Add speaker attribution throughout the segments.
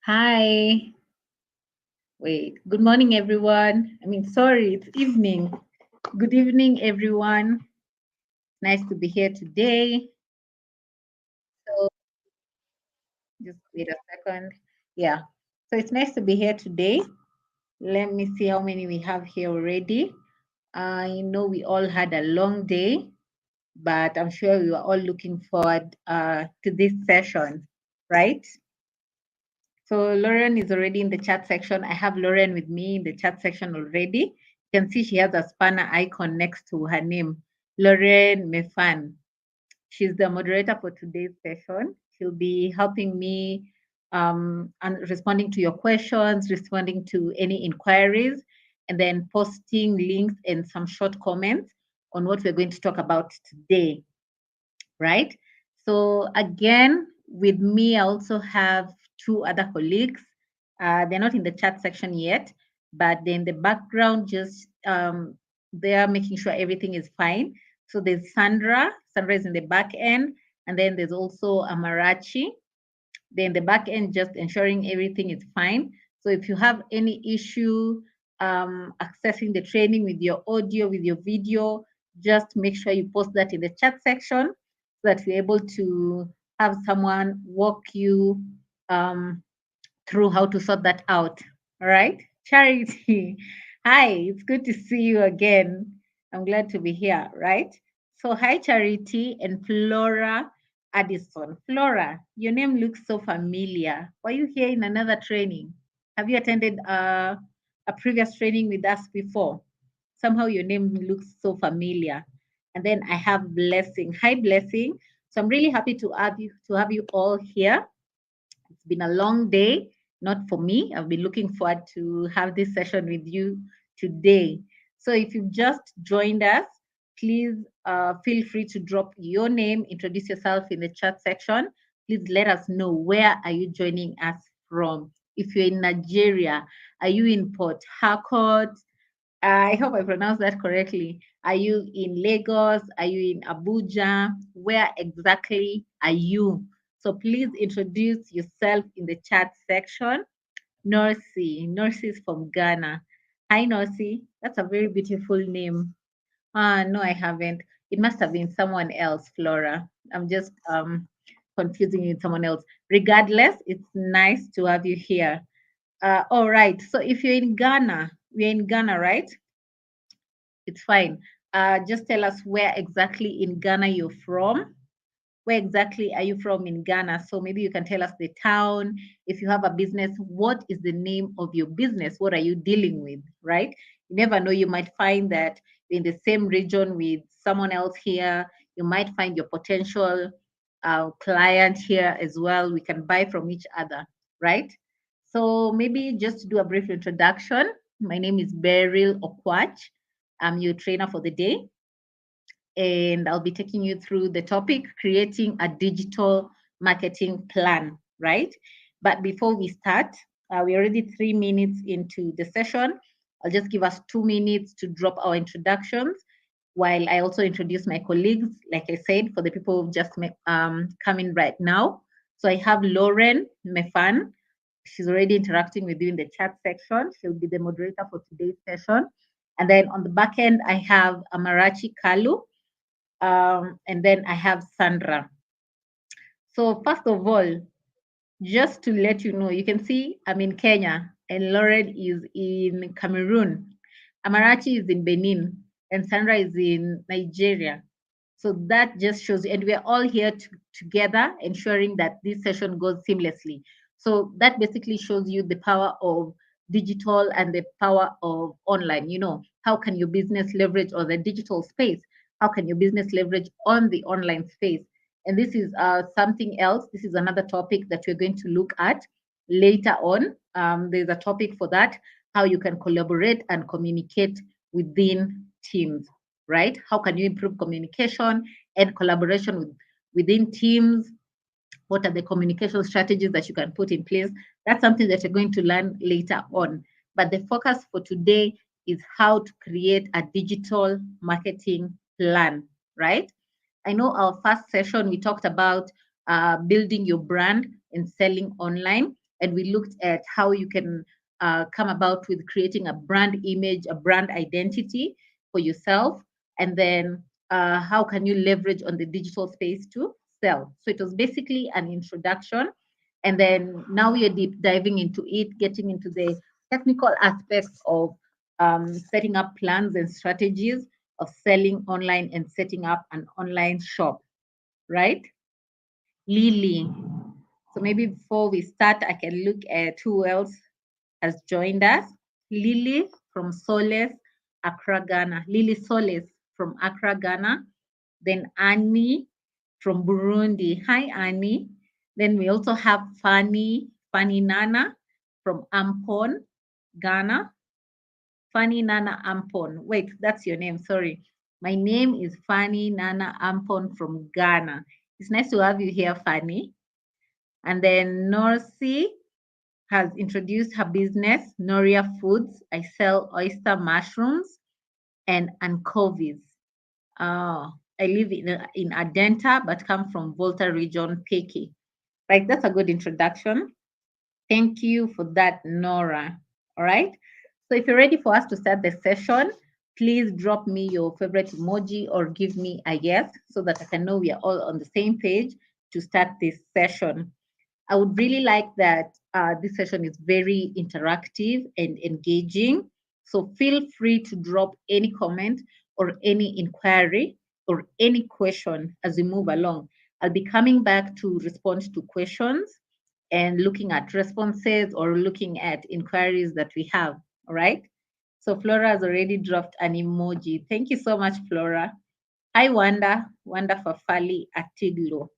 Speaker 1: Hi. Wait. Good morning, everyone. Sorry, it's evening. Good evening, everyone. Nice to be here today. So just wait a second. Yeah. So it's nice to be here today. Let me see how many we have here already. I know we all had a long day, but I'm sure we were all looking forward to this session, right? So Lauren is already in the chat section. I have Lauren with me in the chat section already. You can see she has a spanner icon next to her name, Lauren Mefan. She's the moderator for today's session. She'll be helping me and responding to your questions, responding to any inquiries, and then posting links and some short comments on what we're going to talk about today, right? So again, with me, I also have two other colleagues. They're not in the chat section yet, but they're in the background, just they're making sure everything is fine. So there's Sandra. Sandra is in the back end, and then there's also Amarachi. Then the back end, just ensuring everything is fine. So if you have any issue accessing the training with your audio, with your video, just make sure you post that in the chat section so that we're able to have someone walk you um, through how to sort that out. All right, Charity. Hi, it's good to see you again. I'm glad to be here, right? So, hi, Charity and Flora Addison. Flora, your name looks so familiar. Were you here in another training? Have you attended a previous training with us before? Somehow your name looks so familiar. And then I have Blessing. Hi, Blessing. So I'm really happy to have you all here. It's been a long day, not for me. I've been looking forward to have this session with you today. So if you've just joined us, please feel free to drop your name, introduce yourself in the chat section. Please let us know, where are you joining us from? If you're in Nigeria, are you in Port Harcourt? I hope I pronounced that correctly. Are you in Lagos? Are you in Abuja? Where exactly are you? So please introduce yourself in the chat section. Norcy. Norcy is from Ghana. Hi, Norcy. That's a very beautiful name. No, I haven't. It must have been someone else, Flora. I'm just confusing you with someone else. Regardless, it's nice to have you here. All right. So if you're in Ghana, we're in Ghana, right? It's fine. Just tell us where exactly in Ghana you're from. Where exactly are you from in Ghana? So maybe you can tell us the town. If you have a business, what is the name of your business? What are you dealing with, right? You never know. You might find that in the same region with someone else here. You might find your potential client here as well. We can buy from each other, right? So maybe just to do a brief introduction. My name is Beryl Okwach. I'm your trainer for the day, and I'll be taking you through the topic, creating a digital marketing plan, right? But before we start, we're already 3 minutes into the session. I'll just give us 2 minutes to drop our introductions while I also introduce my colleagues, like I said, for the people who've just come in right now. So I have Lauren Mefan. She's already interacting with you in the chat section. She'll be the moderator for today's session. And then on the back end, I have Amarachi Kalu. And then I have Sandra. So first of all, just to let you know, you can see I'm in Kenya and Lauren is in Cameroon. Amarachi is in Benin and Sandra is in Nigeria. So that just shows you, and we're all here together, ensuring that this session goes seamlessly. So that basically shows you the power of digital and the power of online. How can your business leverage on the digital space? How can your business leverage on the online space? And this is something else. This is another topic that we're going to look at later on. There's a topic for that, how you can collaborate and communicate within teams, right? How can you improve communication and collaboration within teams? What are the communication strategies that you can put in place? That's something that you're going to learn later on. But the focus for today is how to create a digital marketing plan, right? I know our first session, we talked about building your brand and selling online. and we looked at how you can come about with creating a brand image, a brand identity for yourself, and then how can you leverage on the digital space to sell. So it was basically an introduction, and then now we are deep diving into it, getting into the technical aspects of setting up plans and strategies of selling online and setting up an online shop, right? Lily. So maybe before we start, I can look at who else has joined us. Lily from Soles, Accra, Ghana. Lily Soles from Accra, Ghana. Then Annie from Burundi. Hi, Annie. Then we also have Fanny Nana from Ampon, Ghana. Fanny Nana Ampon. Wait, that's your name. Sorry. My name is Fanny Nana Ampon from Ghana. It's nice to have you here, Fanny. And then Norcy has introduced her business, Noria Foods. I sell oyster mushrooms and anchovies. I live in Adenta, but come from Volta region, Peki. Right, that's a good introduction. Thank you for that, Nora. All right. So if you're ready for us to start the session, please drop me your favorite emoji or give me a yes so that I can know we are all on the same page to start this session. I would really like that this session is very interactive and engaging. So feel free to drop any comment or any inquiry or any question as we move along. I'll be coming back to respond to questions and looking at responses or looking at inquiries that we have. All right. So Flora has already dropped an emoji. Thank you so much, Flora. Hi, Wanda Fafali Atiglo.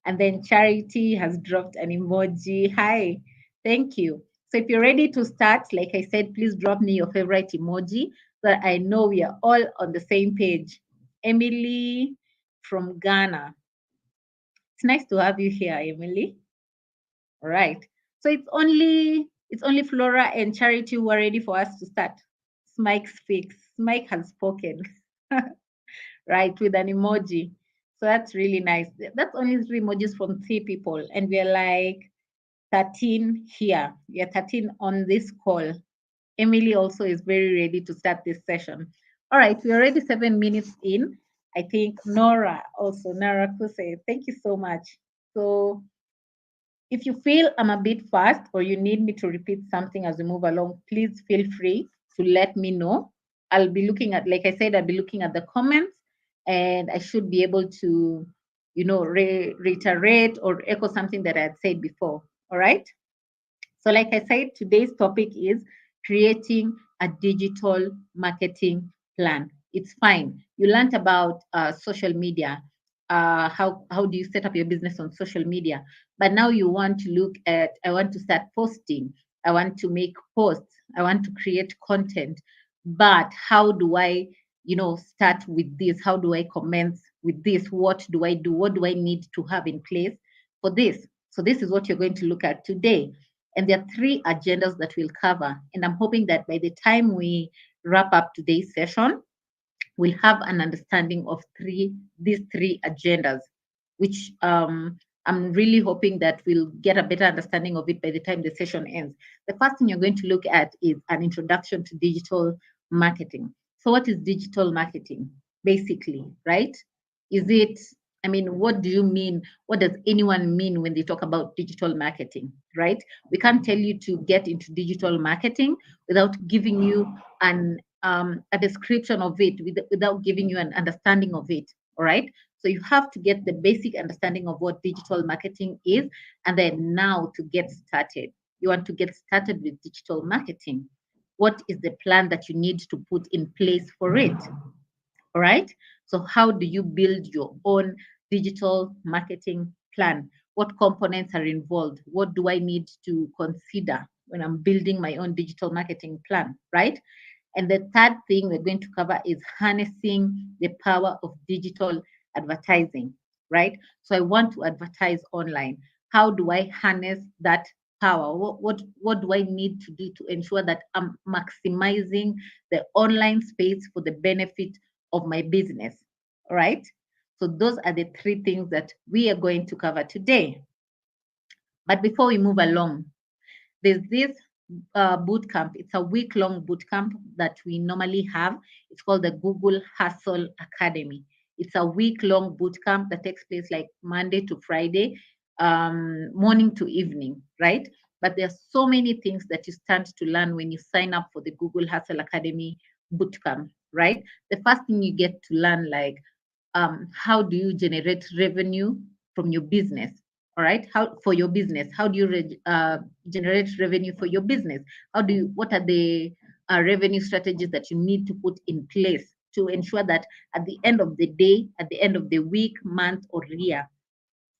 Speaker 1: And then Charity has dropped an emoji. Hi, thank you. So if you're ready to start, like I said, please drop me your favorite emoji so that I know we are all on the same page. Emily from Ghana. It's nice to have you here, Emily. All right. So it's only Flora and Charity who are ready for us to start. Smike speaks. Smike has spoken. Right, with an emoji. So that's really nice. That's only three emojis from three people, and we're like 13 here. We are 13 on this call. Emily also is very ready to start this session. All right, we're already 7 minutes in. I think Nora also, Nora Kuse, thank you so much. So if you feel I'm a bit fast or you need me to repeat something as we move along, please feel free to let me know. I'll be looking at, like I said, I'll be looking at the comments and I should be able to, reiterate or echo something that I had said before. All right. So, like I said, today's topic is creating a digital marketing plan. It's fine. You learned about social media. How do you set up your business on social media? But now you want to look at, I want to start posting. I want to make posts. I want to create content. But how do I, start with this? How do I commence with this? What do I do? What do I need to have in place for this? So this is what you're going to look at today. And there are three agendas that we'll cover. And I'm hoping that by the time we wrap up today's session, we'll have an understanding of these three agendas, which I'm really hoping that we'll get a better understanding of it by the time the session ends. The first thing you're going to look at is an introduction to digital marketing. So what is digital marketing? Basically, right? Is it, I mean, what do you mean? What does anyone mean when they talk about digital marketing, right? We can't tell you to get into digital marketing without giving you a description of it, without giving you an understanding of it. All right. So you have to get the basic understanding of what digital marketing is, and then now to get started. You want to get started with digital marketing. What is the plan that you need to put in place for it? All right. So, how do you build your own digital marketing plan? What components are involved? What do I need to consider when I'm building my own digital marketing plan? Right. And the third thing we're going to cover is harnessing the power of digital advertising. Right. So, I want to advertise online. How do I harness that power? What do I need to do to ensure that I'm maximizing the online space for the benefit of my business? All right. So those are the three things that we are going to cover today. But before we move along, there's this boot camp. It's a week-long boot camp that we normally have. It's called the Google Hustle Academy. It's a week-long boot camp that takes place like Monday to Friday, morning to evening, right? But there are so many things that you stand to learn when you sign up for the Google Hustle Academy boot camp, right? The first thing you get to learn, like, how do you generate revenue from your business? All right, how for your business? How do you generate revenue for your business? How do you? What are the revenue strategies that you need to put in place to ensure that at the end of the day, at the end of the week, month, or year,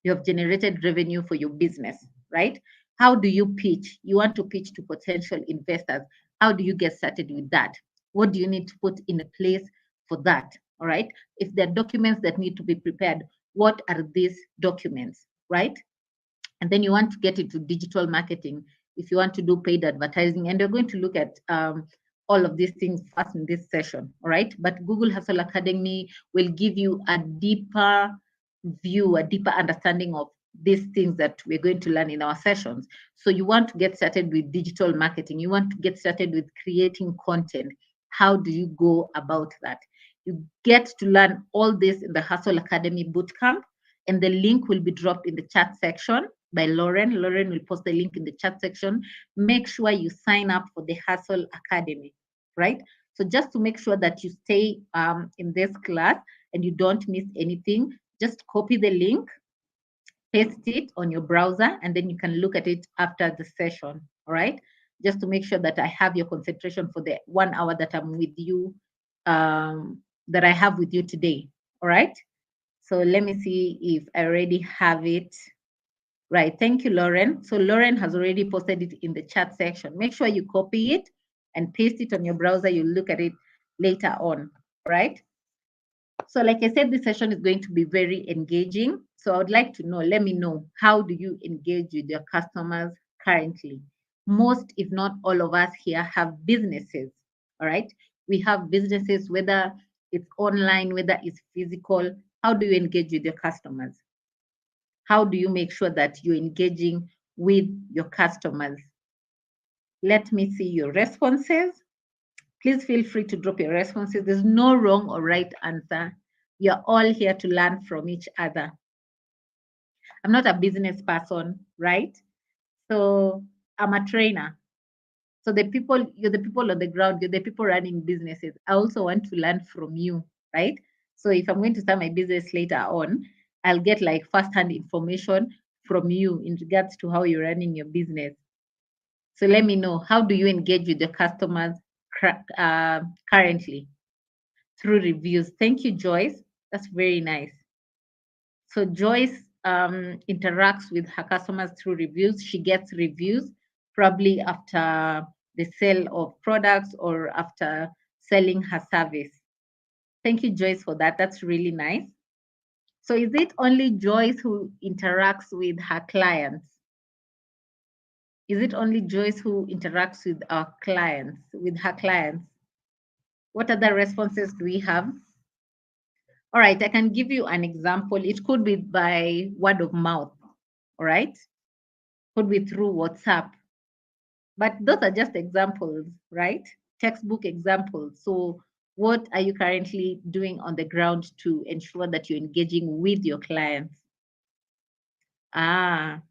Speaker 1: you have generated revenue for your business, right? How do you pitch? You want to pitch to potential investors. How do you get started with that? What do you need to put in place for that? All right. If there are documents that need to be prepared, what are these documents, right? And then you want to get into digital marketing, if you want to do paid advertising, and we're going to look at all of these things first in this session, all right? But Google Hustle Academy will give you a deeper view, a deeper understanding of these things that we're going to learn in our sessions. So you want to get started with digital marketing, you want to get started with creating content. How do you go about that? You get to learn all this in the Hustle Academy Bootcamp, and the link will be dropped in the chat section by Lauren. Lauren will post the link in the chat section. Make sure you sign up for the Hustle Academy, right? So just to make sure that you stay in this class and you don't miss anything, just copy the link, paste it on your browser, and then you can look at it after the session, all right? Just to make sure that I have your concentration for the 1 hour that I'm with you, that I have with you today, all right? So let me see if I already have it. Right. Thank you, Lauren. So Lauren has already posted it in the chat section. Make sure you copy it and paste it on your browser. You'll look at it later on. Right. So like I said, this session is going to be very engaging. So I would like to know, let me know, how do you engage with your customers currently? Most, if not all of us here have businesses. All right. We have businesses, whether it's online, whether it's physical. How do you engage with your customers? How do you make sure that you're engaging with your customers? Let me see your responses. Please feel free to drop your responses. There's no wrong or right answer. You're all here to learn from each other. I'm not a business person, right? So I'm a trainer. So you're the people on the ground, you're the people running businesses. I also want to learn from you, right? So if I'm going to start my business later on, I'll get like first-hand information from you in regards to how you're running your business. So let me know, how do you engage with your customers currently? Through reviews. Thank you, Joyce. That's very nice. So Joyce interacts with her customers through reviews. She gets reviews probably after the sale of products or after selling her service. Thank you, Joyce, for that. That's really nice. So is it only Joyce who interacts with her clients? Is it only Joyce who interacts with our clients, with her clients? What other responses do we have? All right, I can give you an example. It could be by word of mouth, all right? Could be through WhatsApp. But those are just examples, right? Textbook examples. So what are you currently doing on the ground to ensure that you're engaging with your clients? Seram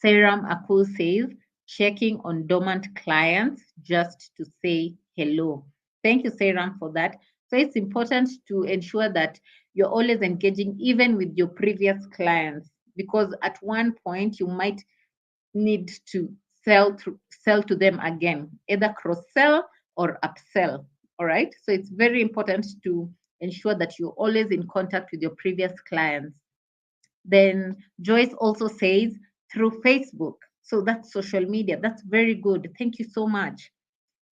Speaker 1: Akul says, checking on dormant clients just to say hello. Thank you, Seram, for that. So it's important to ensure that you're always engaging even with your previous clients, because at one point you might need to sell to them again, either cross-sell or upsell. All right. So it's very important to ensure that you're always in contact with your previous clients. Then Joyce also says through Facebook. So that's social media. That's very good. Thank you so much.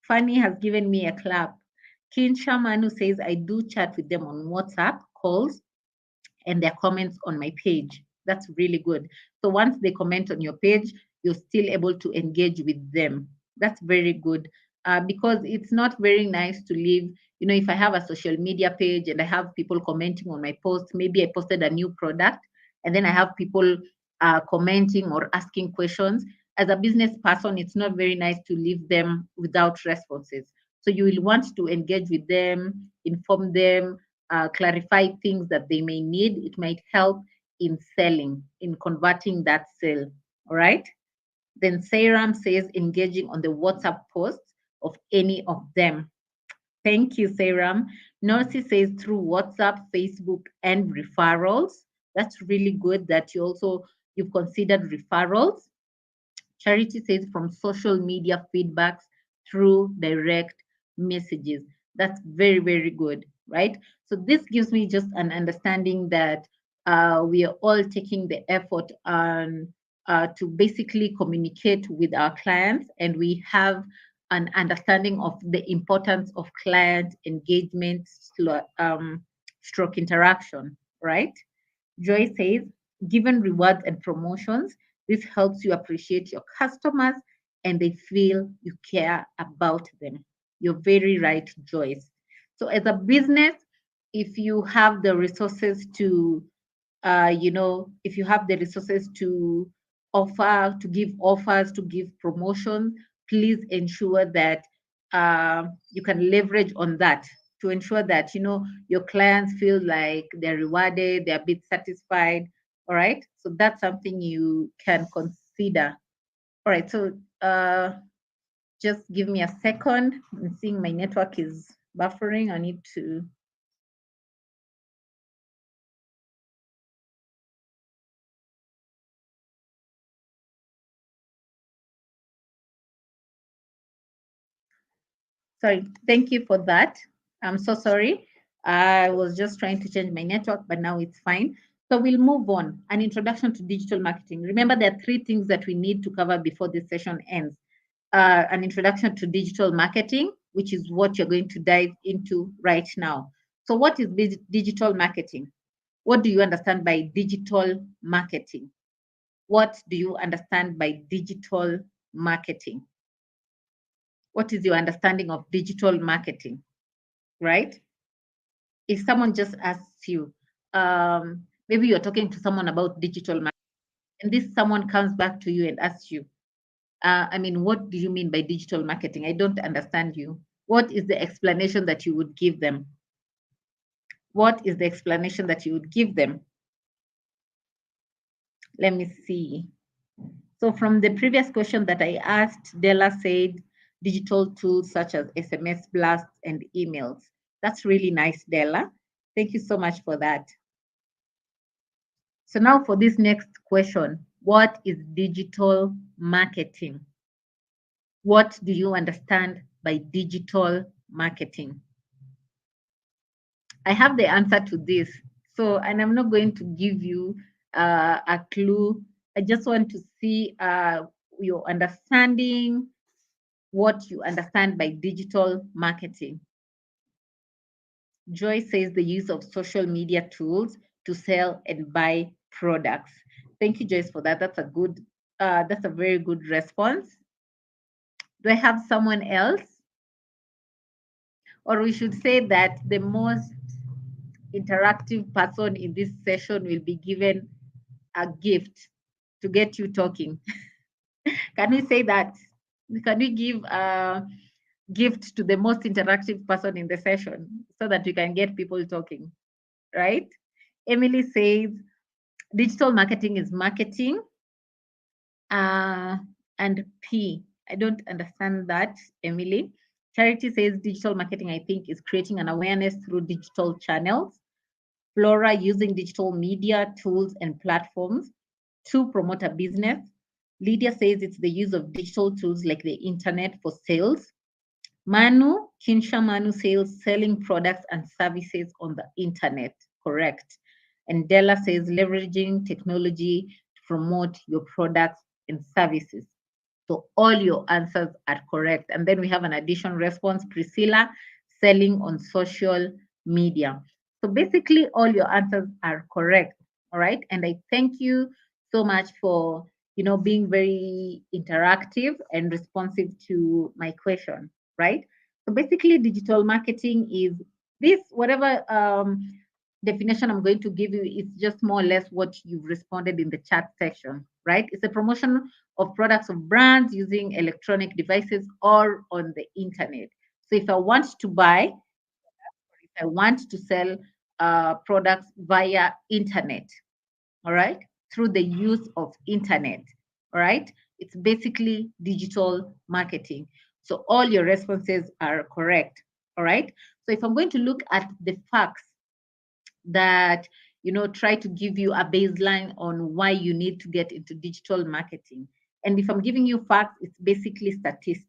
Speaker 1: Fanny has given me a clap. Kin Shamanu says, I do chat with them on WhatsApp calls and their comments on my page. That's really good. So once they comment on your page, you're still able to engage with them. That's very good. Because it's not very nice to leave, if I have a social media page and I have people commenting on my post, maybe I posted a new product and then I have people commenting or asking questions. As a business person, it's not very nice to leave them without responses. So you will want to engage with them, inform them, clarify things that they may need. It might help in selling, in converting that sale. All right. Then Sayram says engaging on the WhatsApp posts of any of them. Thank you, Sayram. Norsi says through WhatsApp, Facebook, and referrals. That's really good that you've considered referrals. Charity says from social media feedbacks through direct messages. That's very, very good, right? So this gives me just an understanding that we are all taking the effort on to basically communicate with our clients, and we have an understanding of the importance of client engagement, stroke interaction, right? Joy says, given rewards and promotions, this helps you appreciate your customers and they feel you care about them. You're very right, Joyce. So, as a business, if you have the resources to, if you have the resources to offer, to give offers, to give promotions, please ensure that you can leverage on that to ensure that your clients feel like they're rewarded, they're a bit satisfied. All right, so that's something you can consider. All right, so just give me a second. I'm seeing my network is buffering. I need to. Sorry, thank you for that. I'm so sorry. I was just trying to change my network, but now it's fine. So we'll move on. An introduction to digital marketing. Remember, there are three things that we need to cover before this session ends. An introduction to digital marketing, which is what you're going to dive into right now. So, what is digital marketing? What do you understand by digital marketing? What do you understand by digital marketing? What is your understanding of digital marketing, right? If someone just asks you, maybe you're talking to someone about digital marketing, and this someone comes back to you and asks you, what do you mean by digital marketing? I don't understand you. What is the explanation that you would give them? What is the explanation that you would give them? Let me see. So from the previous question that I asked, Della said digital tools such as SMS blasts and emails. That's really nice, Della. Thank you so much for that. So now for this next question, what is digital marketing? What do you understand by digital marketing? I have the answer to this. So, and I'm not going to give you a clue. I just want to see your understanding, what you understand by digital marketing. Joy says the use of social media tools to sell and buy products. Thank you, Joyce, for that. That's a very good response. Do I have someone else? Or we should say that the most interactive person in this session will be given a gift to get you talking. Can we say that? Can we give a gift to the most interactive person in the session so that we can get people talking, right? Emily says digital marketing is marketing. And P, I don't understand that, Emily. Charity says digital marketing, I think, is creating an awareness through digital channels. Flora using digital media tools and platforms to promote a business. Lydia says it's the use of digital tools like the internet for sales. Kinsha Manu says selling products and services on the internet. Correct. And Della says leveraging technology to promote your products and services. So all your answers are correct. And then we have an additional response, Priscilla, selling on social media. So basically all your answers are correct. All right. And I thank you so much for being very interactive and responsive to my question, right? So basically digital marketing is this, whatever definition I'm going to give you is just more or less what you've responded in the chat section, right? It's a promotion of products of brands using electronic devices or on the internet. So if I want to buy, if I want to sell products via internet, all right, through the use of internet, all right, it's basically digital marketing. So all your responses are correct, all right. So if I'm going to look at the facts that try to give you a baseline on why you need to get into digital marketing, and if I'm giving you facts, it's basically statistics.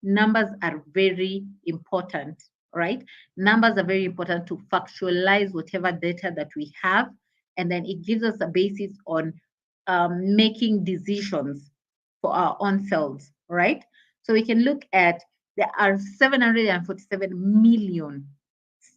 Speaker 1: Numbers are very important, right? Numbers are very important to factualize whatever data that we have, and then it gives us a basis on making decisions for our own selves, right? So we can look at, there are 747 million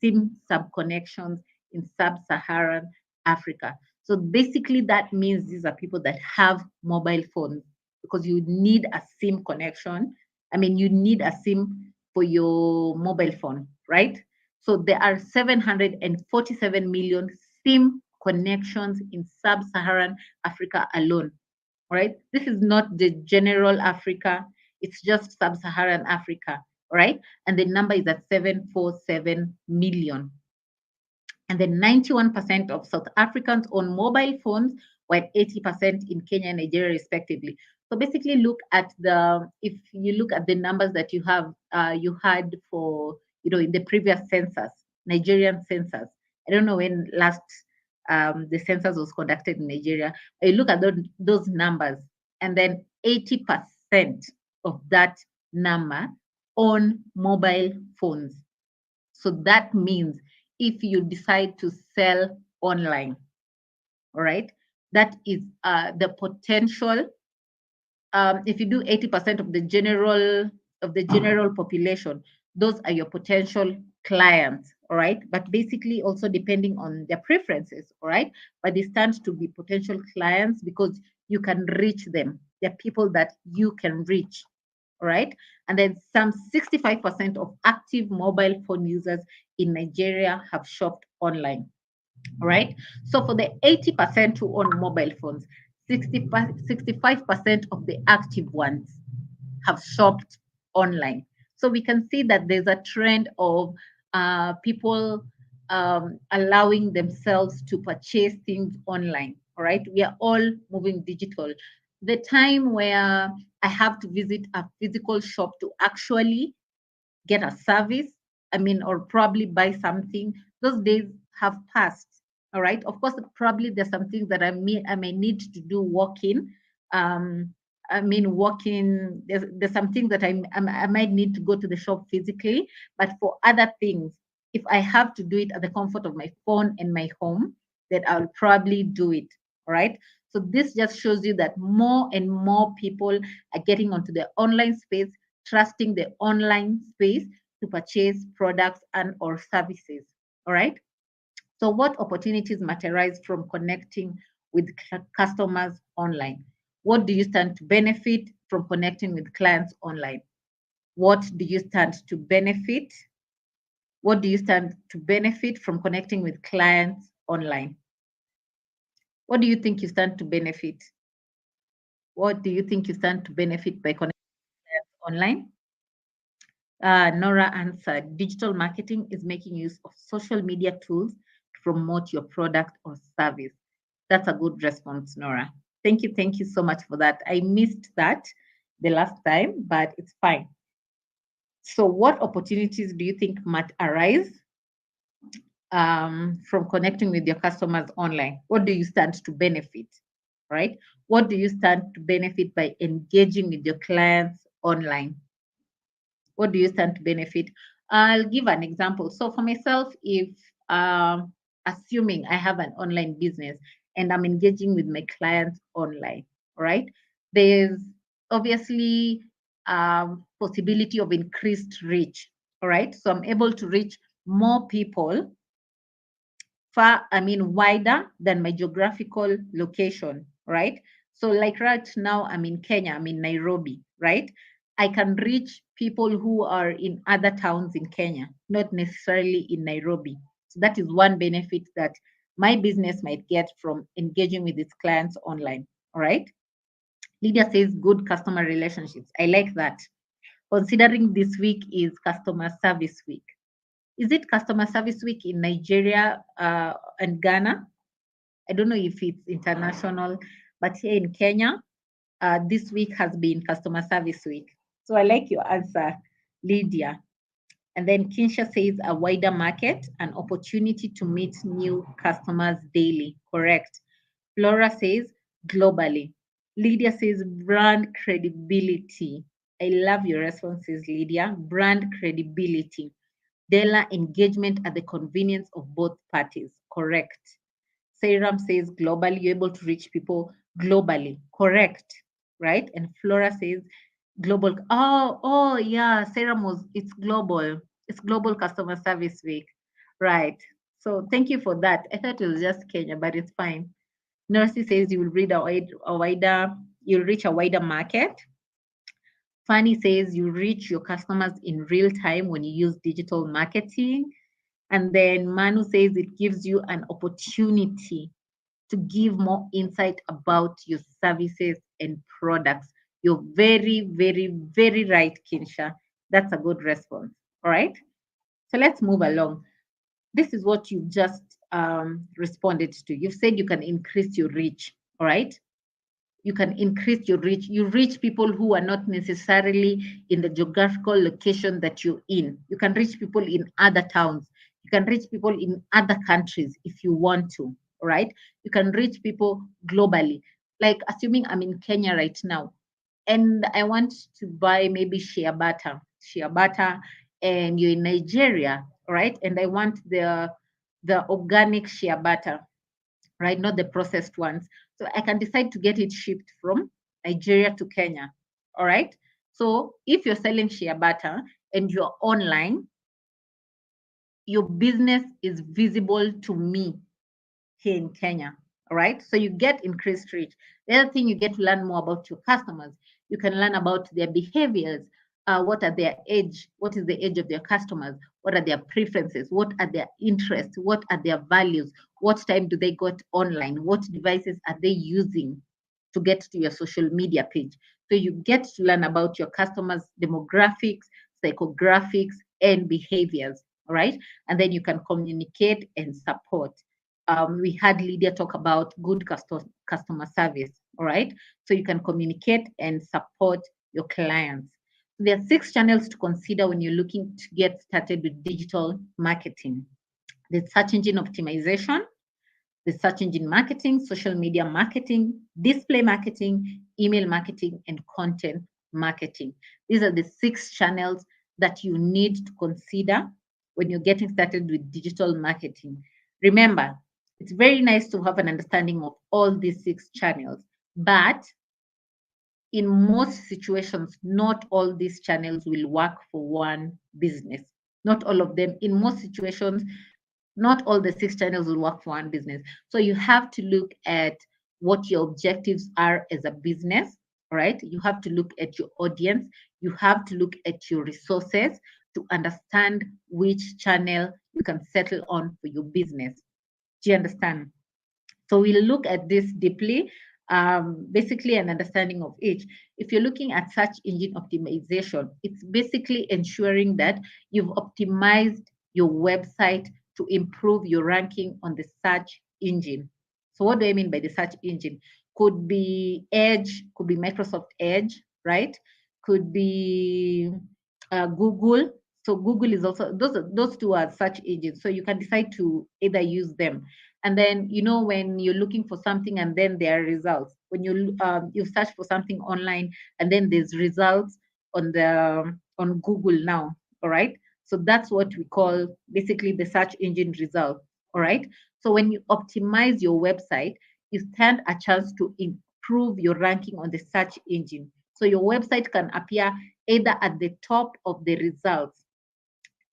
Speaker 1: SIM sub connections in sub-Saharan Africa. So basically that means these are people that have mobile phones, because you need a SIM connection. I mean, you need a SIM for your mobile phone, right? So there are 747 million SIM connections in sub-Saharan Africa alone, right? This is not the general Africa, it's just sub-Saharan Africa, right? And the number is at 747 million. And then 91% of South Africans own mobile phones, while 80% in Kenya and Nigeria, respectively. So basically, if you look at the numbers that you had for, in the previous census, Nigerian census. I don't know when last the census was conducted in Nigeria. You look at those numbers, and then 80% of that number own mobile phones. So that means if you decide to sell online, all right, that is the potential. If you do 80% of the general population, those are your potential clients, all right. But basically, also depending on their preferences, all right. But they stand to be potential clients because you can reach them. They're people that you can reach, all right. And then some 65% of active mobile phone users in Nigeria have shopped online. All right. So for the 80% who own mobile phones, 65% of the active ones have shopped online. So we can see that there's a trend of people allowing themselves to purchase things online. All right. We are all moving digital. The time where I have to visit a physical shop to actually get a service, I mean, or probably buy something, those days have passed. All right. Of course, probably there's some things that I may need to do walking. Um, I mean, walking. There's some things that I might need to go to the shop physically, but for other things, if I have to do it at the comfort of my phone and my home, then I'll probably do it. All right. So this just shows you that more and more people are getting onto the online space, trusting the online space to purchase products and or services. All right. So what opportunities materialize from connecting with customers online? What do you stand to benefit from connecting with clients online? What do you stand to benefit? What do you stand to benefit from connecting with clients online? What do you think you stand to benefit? What do you think you stand to benefit by connecting online? Nora answered, digital marketing is making use of social media tools to promote your product or service. That's a good response, Nora. Thank you. Thank you so much for that. I missed that the last time, but it's fine. So what opportunities do you think might arise from connecting with your customers online? What do you stand to benefit, right? What do you stand to benefit by engaging with your clients online? What do you stand to benefit? I'll give an example. So for myself, if assuming I have an online business and I'm engaging with my clients online, right? There's obviously possibility of increased reach, all right? So I'm able to reach more people wider than my geographical location, right? So like right now, I'm in Kenya, I'm in Nairobi, right? I can reach people who are in other towns in Kenya, not necessarily in Nairobi, So that is one benefit that my business might get from engaging with its clients online. All right. Lydia says good customer relationships. I like that. Considering this week is customer service week. Is it customer service week in Nigeria and Ghana? I don't know if it's international, but here in Kenya, this week has been customer service week. So I like your answer, Lydia. And then Kinsha says a wider market, an opportunity to meet new customers daily. Correct. Flora says globally. Lydia says brand credibility. I love your responses, Lydia. Brand credibility. Della, engagement at the convenience of both parties. Correct. Sairam says globally, you're able to reach people globally. Correct. Right? And Flora says global. Oh, yeah. Sairam was, it's global. It's Global Customer Service Week. Right. So thank you for that. I thought it was just Kenya, but it's fine. Nurse says you will read a wider, you'll reach a wider market. Fanny says you reach your customers in real time when you use digital marketing. And then Manu says it gives you an opportunity to give more insight about your services and products. You're very, very, very right, Kinsha. That's a good response. All right. So let's move along. This is what you've just responded to. You've said you can increase your reach. All right. You can increase your reach. You reach people who are not necessarily in the geographical location that you're in. You can reach people in other towns. You can reach people in other countries if you want to. All right. You can reach people globally. Like assuming I'm in Kenya right now and I want to buy maybe shea butter, and you're in Nigeria, all right? And I want the organic shea butter, right? Not the processed ones. So I can decide to get it shipped from Nigeria to Kenya. All right. So if you're selling shea butter and you're online, your business is visible to me here in Kenya. All right. So you get increased reach. The other thing, you get to learn more about your customers. You can learn about their behaviors. What are their age? What is the age of their customers? What are their preferences? What are their interests? What are their values? What time do they go online? What devices are they using to get to your social media page? So you get to learn about your customers' demographics, psychographics, and behaviors. All right. And then you can communicate and support. We had Lydia talk about good customer service. All right. So you can communicate and support your clients. There are 6 channels to consider when you're looking to get started with digital marketing. The search engine optimization, the search engine marketing, social media marketing, display marketing, email marketing, and content marketing. These are the 6 channels that you need to consider when you're getting started with digital marketing. Remember, it's very nice to have an understanding of all these 6 channels, but in most situations, not all these channels will work for one business. Not all of them. In most situations, not all the 6 channels will work for one business. So you have to look at what your objectives are as a business, right? You have to look at your audience. You have to look at your resources to understand which channel you can settle on for your business. Do you understand? So we'll look at this deeply, basically an understanding of each. If you're looking at search engine optimization, it's basically ensuring that you've optimized your website to improve your ranking on the search engine. So what do I mean by the search engine? Could be Edge, could be Microsoft Edge, right? Could be Google. So Google is also, those two are search engines. So you can decide to either use them. And then, you know, when you're looking for something and then there are results, when you search for something online and then there's results on Google now. All right. So that's what we call basically the search engine result. All right. So when you optimize your website, you stand a chance to improve your ranking on the search engine. So your website can appear either at the top of the results,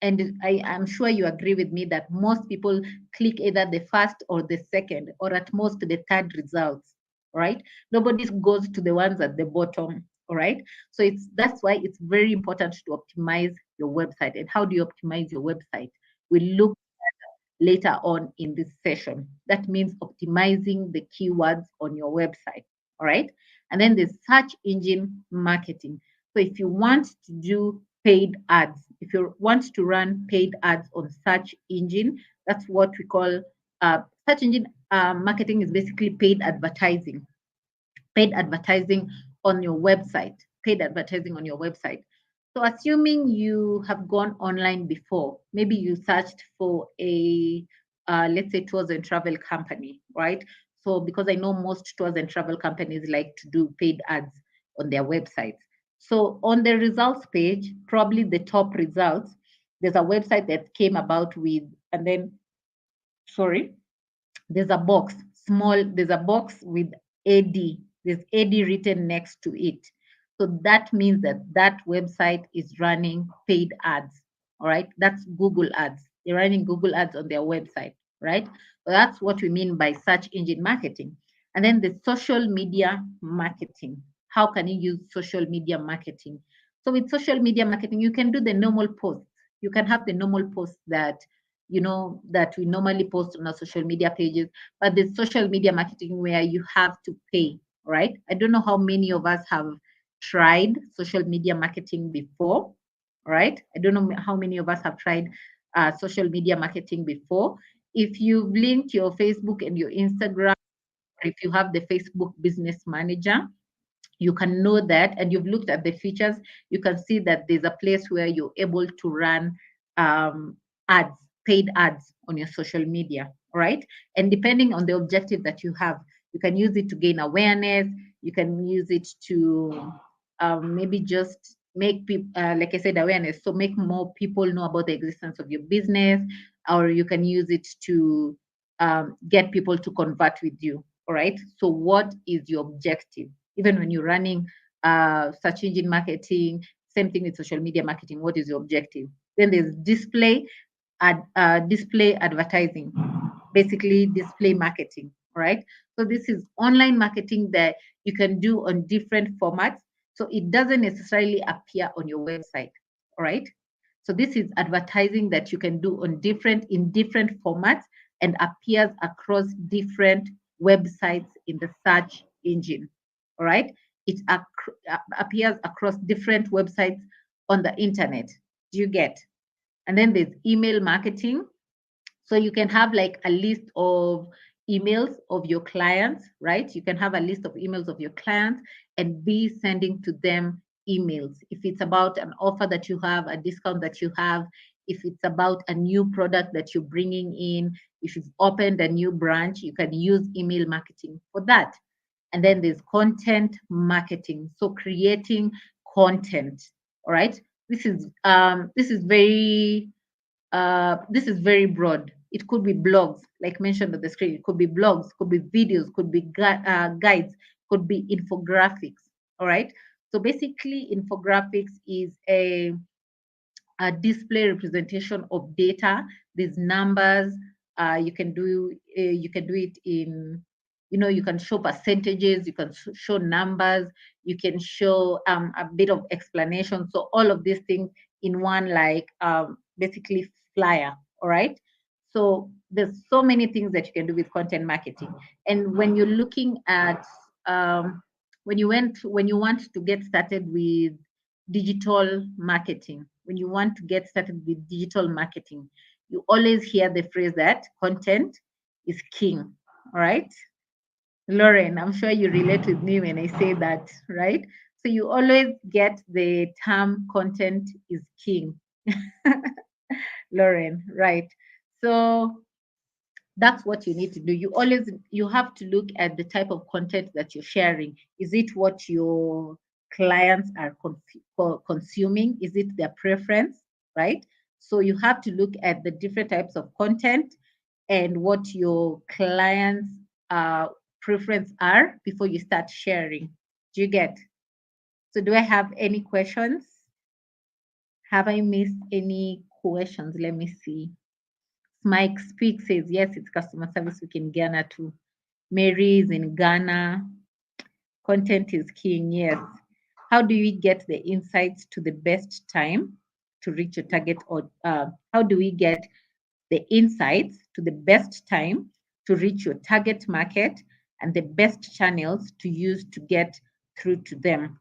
Speaker 1: and I am sure you agree with me that most people click either the first or the second, or at most the third results, right? Nobody goes to the ones at the bottom, all right? So that's why it's very important to optimize your website. And how do you optimize your website? We look later on in this session. That means optimizing the keywords on your website. All right. And then there's search engine marketing. So if you want to do paid ads, if you want to run paid ads on search engine, that's what we call search engine marketing is basically paid advertising. Paid advertising on your website. Paid advertising on your website. So assuming you have gone online before, maybe you searched for a let's say tours and travel company, right? So because I know most tours and travel companies like to do paid ads on their websites. So on the results page, probably the top results, there's a website that came about with, and then sorry, there's a box, there's a box with AD. There's AD written next to it. So that means that that website is running paid ads. All right. That's Google ads. They're running Google ads on their website, right? So that's what we mean by search engine marketing. And then the social media marketing. How can you use social media marketing? So with social media marketing, you can do the normal posts. You can have the normal posts that that we normally post on our social media pages, but the social media marketing where you have to pay, right? I don't know how many of us have tried social media marketing before, right? I don't know how many of us have tried social media marketing before. If you've linked your Facebook and your Instagram, or if you have the Facebook business manager, you can know that, and you've looked at the features, you can see that there's a place where you're able to run um, ads, paid ads on your social media, right? And depending on the objective that you have, you can use it to gain awareness, you can use it to maybe just make people, like I said, awareness, so make more people know about the existence of your business, or you can use it to get people to convert with you. All right. So, what is your objective? Even when you're running search engine marketing, same thing with social media marketing. What is your objective? Then there's display advertising, basically display marketing, right? So this is online marketing that you can do on different formats. So it doesn't necessarily appear on your website, all right? So this is advertising that you can do on different formats and appears across different websites in the search engine. All right. It appears across different websites on the internet. Do you get? And then there's email marketing. So you can have like a list of emails of your clients, right? You can have a list of emails of your clients and be sending to them emails. If it's about an offer that you have, a discount that you have, if it's about a new product that you're bringing in, if you've opened a new branch, you can use email marketing for that. And then there's content marketing. So creating content. All right. This is very broad. It could be blogs, like mentioned on the screen. It could be blogs, could be videos, could be guides, could be infographics. All right. So basically, infographics is a display representation of data. There's numbers. You can do it in, you can show percentages, you can show numbers, you can show a bit of explanation. So all of these things in one, like basically flyer. All right. So there's so many things that you can do with content marketing. And when you're looking at when you want to get started with digital marketing, when you want to get started with digital marketing, you always hear the phrase that content is king. All right. Lauren, I'm sure you relate with me when I say that, right? So you always get the term content is king. Lauren, right? So that's what you need to do. You have to look at the type of content that you're sharing. Is it what your clients are consuming? Is it their preference, right? So you have to look at the different types of content and what your clients preference are before you start sharing. Do you get? So do I have any questions? Have I missed any questions? Let me see. Mike Speak says, yes, it's customer service week in Ghana too. Mary is in Ghana. Content is king, yes. How do we get the insights to the best time to reach your target? Or how do we get the insights to the best time to reach your target market and the best channels to use to get through to them.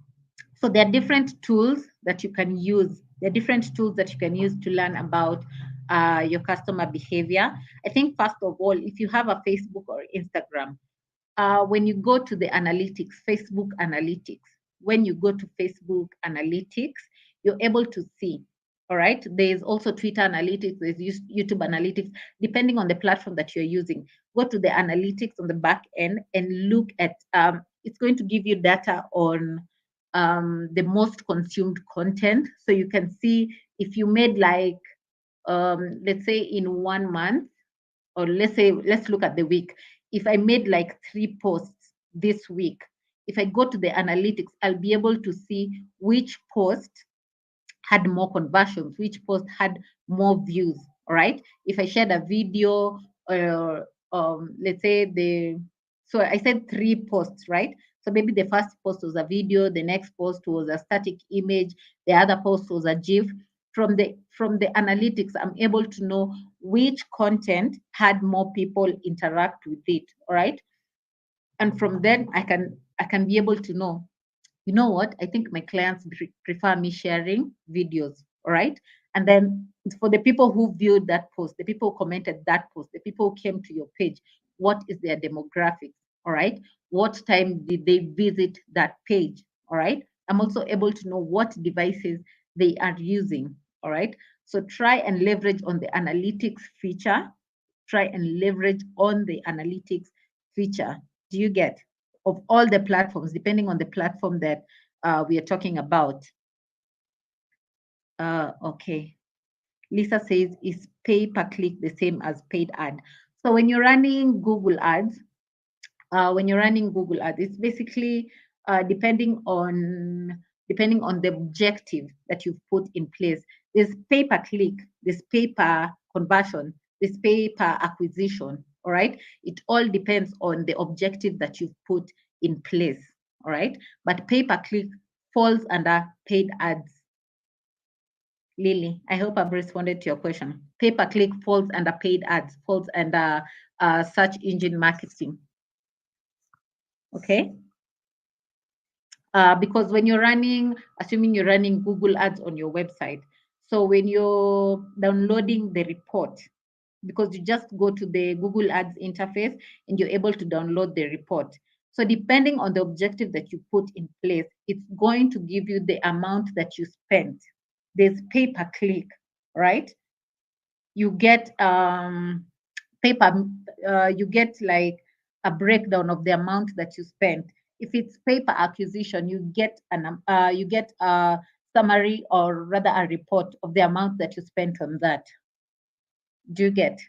Speaker 1: So there are different tools that you can use. There are different tools that you can use to learn about your customer behavior. I think first of all, if you have a Facebook or Instagram, when you go to the analytics, Facebook analytics, when you go to Facebook analytics, you're able to see. All right. There's also Twitter analytics, there's YouTube analytics, depending on the platform that you're using. Go to the analytics on the back end and look at, it's going to give you data on the most consumed content. So you can see if you made like, let's say in 1 month, or let's look at the week. If I made like 3 posts this week, if I go to the analytics, I'll be able to see which post had more conversions, which post had more views. All right. If I shared a video, or let's say so I said 3 posts, right? So maybe the first post was a video, the next post was a static image, the other post was a GIF. From the analytics, I'm able to know which content had more people interact with it. All right. And from then I can be able to know, you know what, I think my clients prefer me sharing videos. All right. And then for the people who viewed that post, the people who commented that post, the people who came to your page, what is their demographics? All right. What time did they visit that page? All right. I'm also able to know what devices they are using. All right. So try and leverage on the analytics feature. Try and leverage on the analytics feature. Do you get? Of all the platforms, depending on the platform that we are talking about. Okay. Lisa says, is pay per click the same as paid ad? So when you're running Google ads, it's basically depending on the objective that you've put in place. There's pay per click, there's pay per conversion, there's pay per acquisition. All right. It all depends on the objective that you've put in place. All right. But pay per click falls under paid ads. Lily, I hope I've responded to your question. Pay per click falls under paid ads, falls under search engine marketing. Okay. Because when you're running, assuming you're running Google ads on your website, so when you're downloading the report, because you just go to the Google ads interface and you're able to download the report. So depending on the objective that you put in place, it's going to give you the amount that you spent. There's pay per click, right? You get you get like a breakdown of the amount that you spent. If it's pay per acquisition, you get a summary, or rather a report of the amount that you spent on that. Do you get?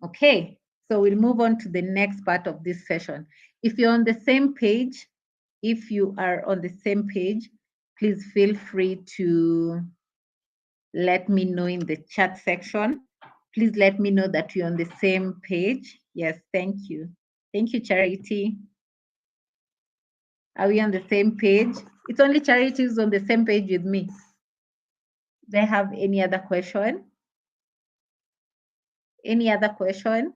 Speaker 1: Okay, so we'll move on to the next part of this session. If you're on the same page, please feel free to let me know in the chat section. Please let me know that you're on the same page. Yes, thank you. Thank you, Charity. Are we on the same page? It's only Charity who's on the same page with me. Do I have any other question? Any other question?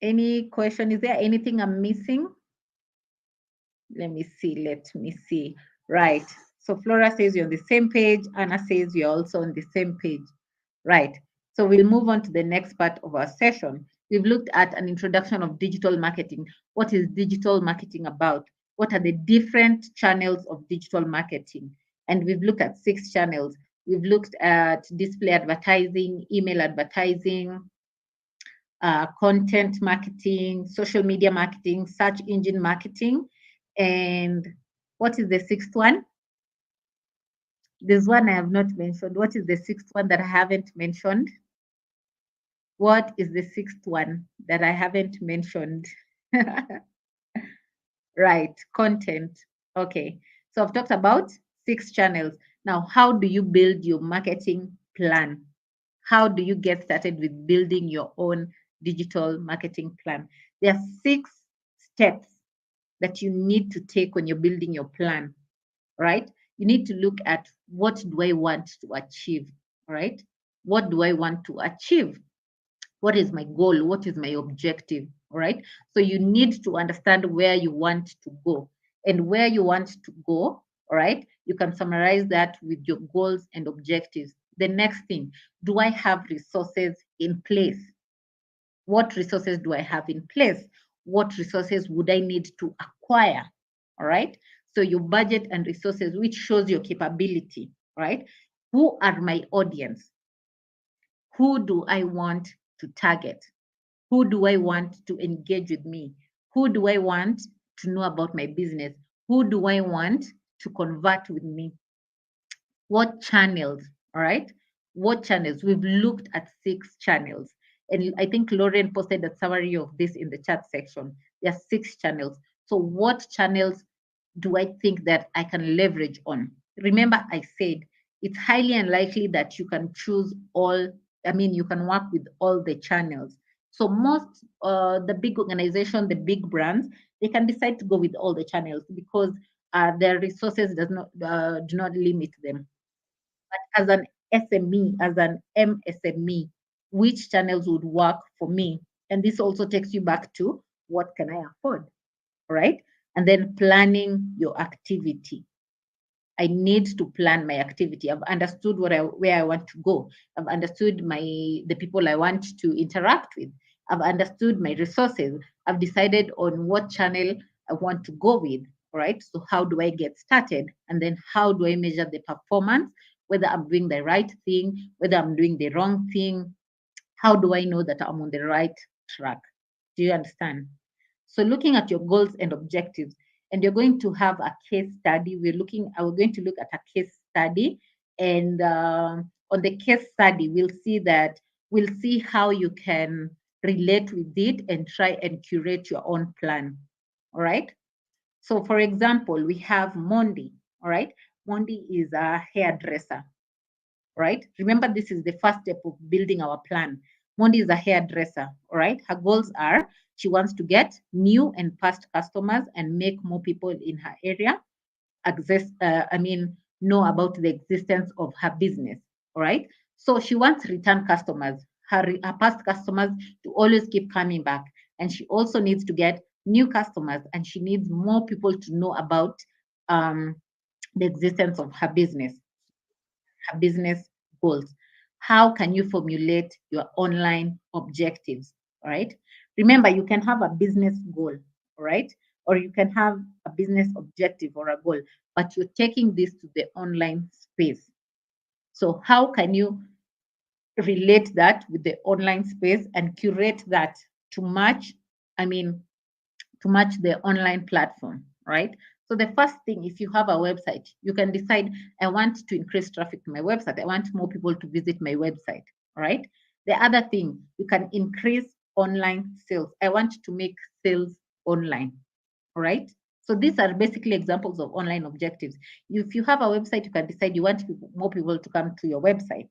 Speaker 1: Any question? Is there anything I'm missing? Let me see. Right. So Flora says you're on the same page. Anna says you're also on the same page. Right. So we'll move on to the next part of our session. We've looked at an introduction of digital marketing. What is digital marketing about? What are the different channels of digital marketing? And we've looked at 6 channels. We've looked at display advertising, email advertising, content marketing, social media marketing, search engine marketing. And what is the 6th one? There's one I have not mentioned. What is the 6th one that I haven't mentioned? What is the 6th one that I haven't mentioned? Right, content. Okay, so I've talked about 6 channels. Now, how do you build your marketing plan? How do you get started with building your own digital marketing plan? There are 6 steps that you need to take when you're building your plan, right? you need to look at what do I want to achieve, all right? What do I want to achieve? What is my goal? What is my objective? All right. So you need to understand where you want to go and where you want to go. All right. You can summarize that with your goals and objectives. The next thing, do I have resources in place? What resources do I have in place? What resources would I need to acquire? All right. So your budget and resources, which shows your capability, right? Who are my audience? Who do I want to target? Who do I want to engage with me? Who do I want to know about my business? Who do I want to convert with me? What channels? All right. What channels? We've looked at 6 channels. And I think Lauren posted a summary of this in the chat section. There are 6 channels. So, what channels do I think that I can leverage on? Remember, I said it's highly unlikely that you can choose all, I mean, you can work with all the channels. So, most the big organization, the big brands, they can decide to go with all the channels because their resources does not do not limit them. But as an SME, as an MSME, which channels would work for me? And this also takes you back to what can I afford, right? And then planning your activity. I need to plan my activity. I've understood where I want to go. I've understood the people I want to interact with. I've understood my resources. I've decided on what channel I want to go with. Right. So how do I get started? And then how do I measure the performance? Whether I'm doing the right thing, whether I'm doing the wrong thing. How do I know that I'm on the right track? Do you understand? So looking at your goals and objectives, and you're going to have a case study. We're going to look at a case study, and on the case study, we'll see how you can relate with it and try and curate your own plan. All right. So, for example, we have Mondi. All right. Mondi is a hairdresser, right? Remember, this is the first step of building our plan. Mondi is a hairdresser, all right? Her goals are she wants to get new and past customers and make more people in her area know about the existence of her business, all right? So she wants return customers, her past customers to always keep coming back. And she also needs to get new customers and she needs more people to know about um, the existence of her business goals. How can you formulate your online objectives? All right. Remember, you can have a business goal, all right, or you can have a business objective or a goal, but you're taking this to the online space. So, how can you relate that with the online space and curate that to match? I mean, to match the online platform, right? So the first thing, if you have a website, you can decide, I want to increase traffic to my website. I want more people to visit my website, right? The other thing, you can increase online sales. I want to make sales online, all right? So these are basically examples of online objectives. If you have a website, you can decide you want more people to come to your website.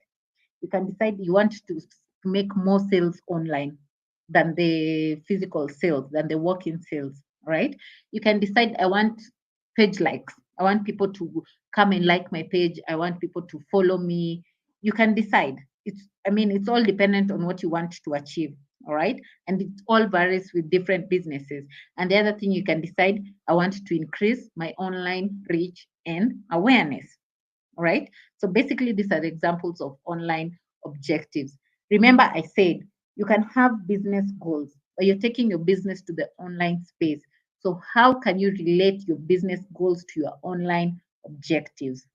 Speaker 1: You can decide you want to make more sales online than the physical sales, than the walk-in sales, right? You can decide I want page likes. I want people to come and like my page. I want people to follow me. You can decide. It's all dependent on what you want to achieve. All right. And it all varies with different businesses. And the other thing you can decide, I want to increase my online reach and awareness. All right. So basically, these are examples of online objectives. Remember, I said you can have business goals, but you're taking your business to the online space. So, how can you relate your business goals to your online objectives?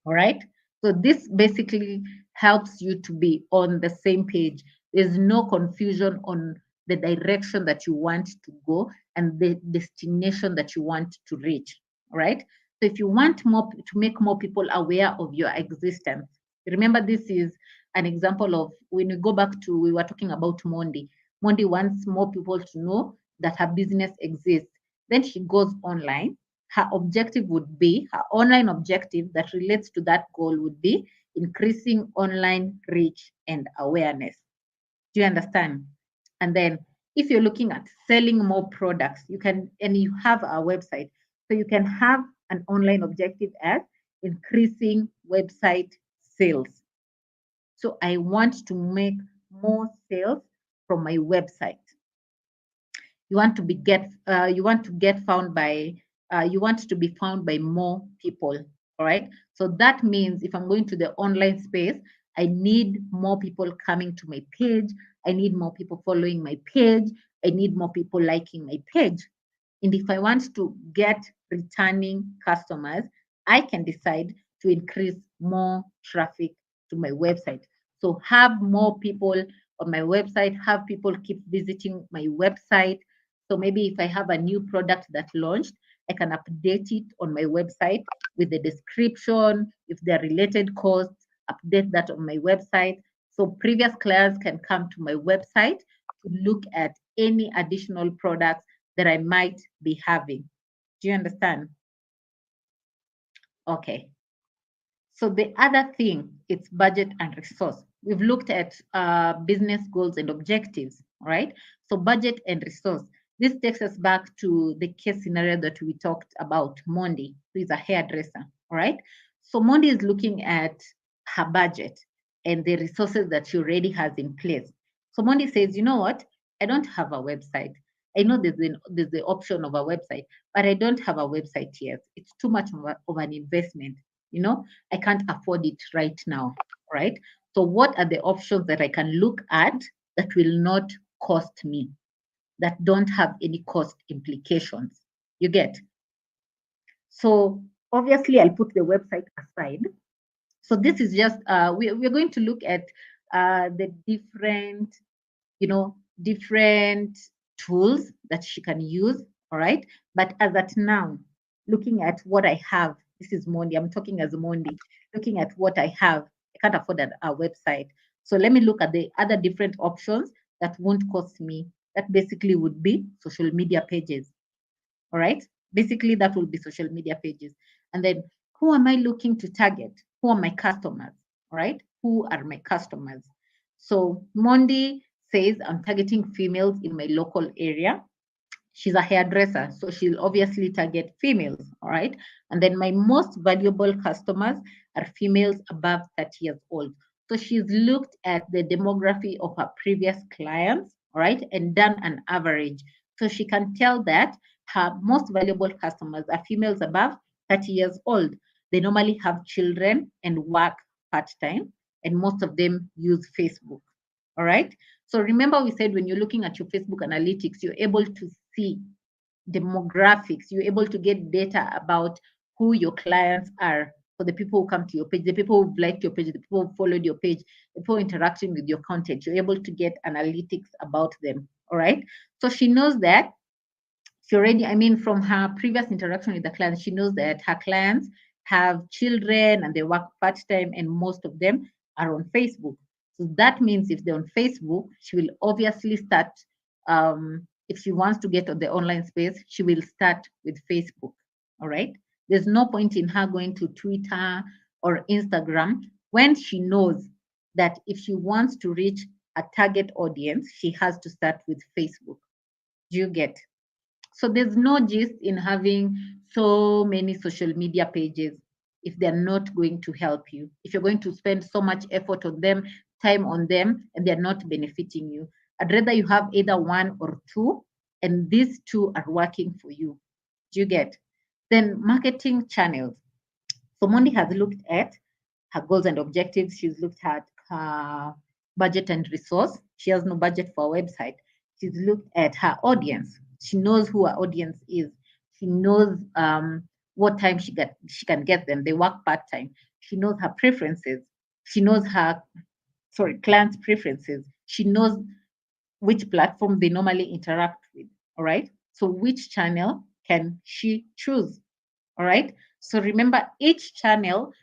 Speaker 1: All right. So, this basically helps you to be on the same page. There's no confusion on the direction that you want to go and the destination that you want to reach. All right. So, if you want more to make more people aware of your existence, remember this is an example of when we go back to we were talking about Mondi. Mondi wants more people to know that her business exists. Then she goes online. Her objective would be, her online objective that relates to that goal would be increasing online reach and awareness. Do you understand? And then if you're looking at selling more products, you can, and you have a website, so you can have an online objective as increasing website sales. So I want to make more sales from my website. You want to get found by you want to be found by more people. All right. So that means if I'm going to the online space, I need more people coming to my page. I need more people following my page. I need more people liking my page. And if I want to get returning customers, I can decide to increase more traffic to my website. So have more people on my website, have people keep visiting my website. So maybe if I have a new product that launched, I can update it on my website with the description, if there are related costs, update that on my website. So previous clients can come to my website to look at any additional products that I might be having. Do you understand? Okay. So the other thing, it's budget and resource. We've looked at business goals and objectives, right? So budget and resource. This takes us back to the case scenario that we talked about, Mondi, who is a hairdresser, all right? So Mondi is looking at her budget and the resources that she already has in place. So Mondi says, you know what? I don't have a website. I know there's the option of a website, but I don't have a website yet. It's too much of an investment. I can't afford it right now, right? So what are the options that I can look at that will not cost me, that don't have any cost implications? You get? So obviously I'll put the website aside. So this is just, we're going to look at the different tools that she can use, all right? But as at now, looking at what I have, this is Mondi, I'm talking as Mondi, looking at what I have, I can't afford a website. So let me look at the other different options that won't cost me. That basically would be social media pages, all right? Basically, that will be social media pages. And then who am I looking to target? Who are my customers, all right? Who are my customers? So Mondi says I'm targeting females in my local area. She's a hairdresser, so she'll obviously target females, all right? And then my most valuable customers are females above 30 years old. So she's looked at the demography of her previous clients, all right, and done an average. So she can tell that her most valuable customers are females above 30 years old. They normally have children and work part-time, and most of them use Facebook, all right? So remember we said when you're looking at your Facebook analytics, you're able to see demographics, you're able to get data about who your clients are. For the people who come to your page, the people who've liked your page, the people who followed your page, the people interacting with your content, you're able to get analytics about them, all right? So she knows that she already, I mean, from her previous interaction with the clients, she knows that her clients have children and they work part-time and most of them are on Facebook. So that means if they're on Facebook, she will obviously start, if she wants to get on the online space, she will start with Facebook, all right? There's no point in her going to Twitter or Instagram when she knows that if she wants to reach a target audience, she has to start with Facebook. Do you get? So there's no gist in having so many social media pages if they're not going to help you. If you're going to spend so much effort on them, time on them, and they're not benefiting you, I'd rather you have either one or two, and these two are working for you. Do you get? Then marketing channels. So Mondi has looked at her goals and objectives. She's looked at her budget and resource. She has no budget for a website. She's looked at her audience. She knows who her audience is. She knows what time she can get them. They work part time. She knows her preferences. She knows her clients' preferences. She knows which platform they normally interact with. All right. So which channel can she choose? All right. So remember, each channel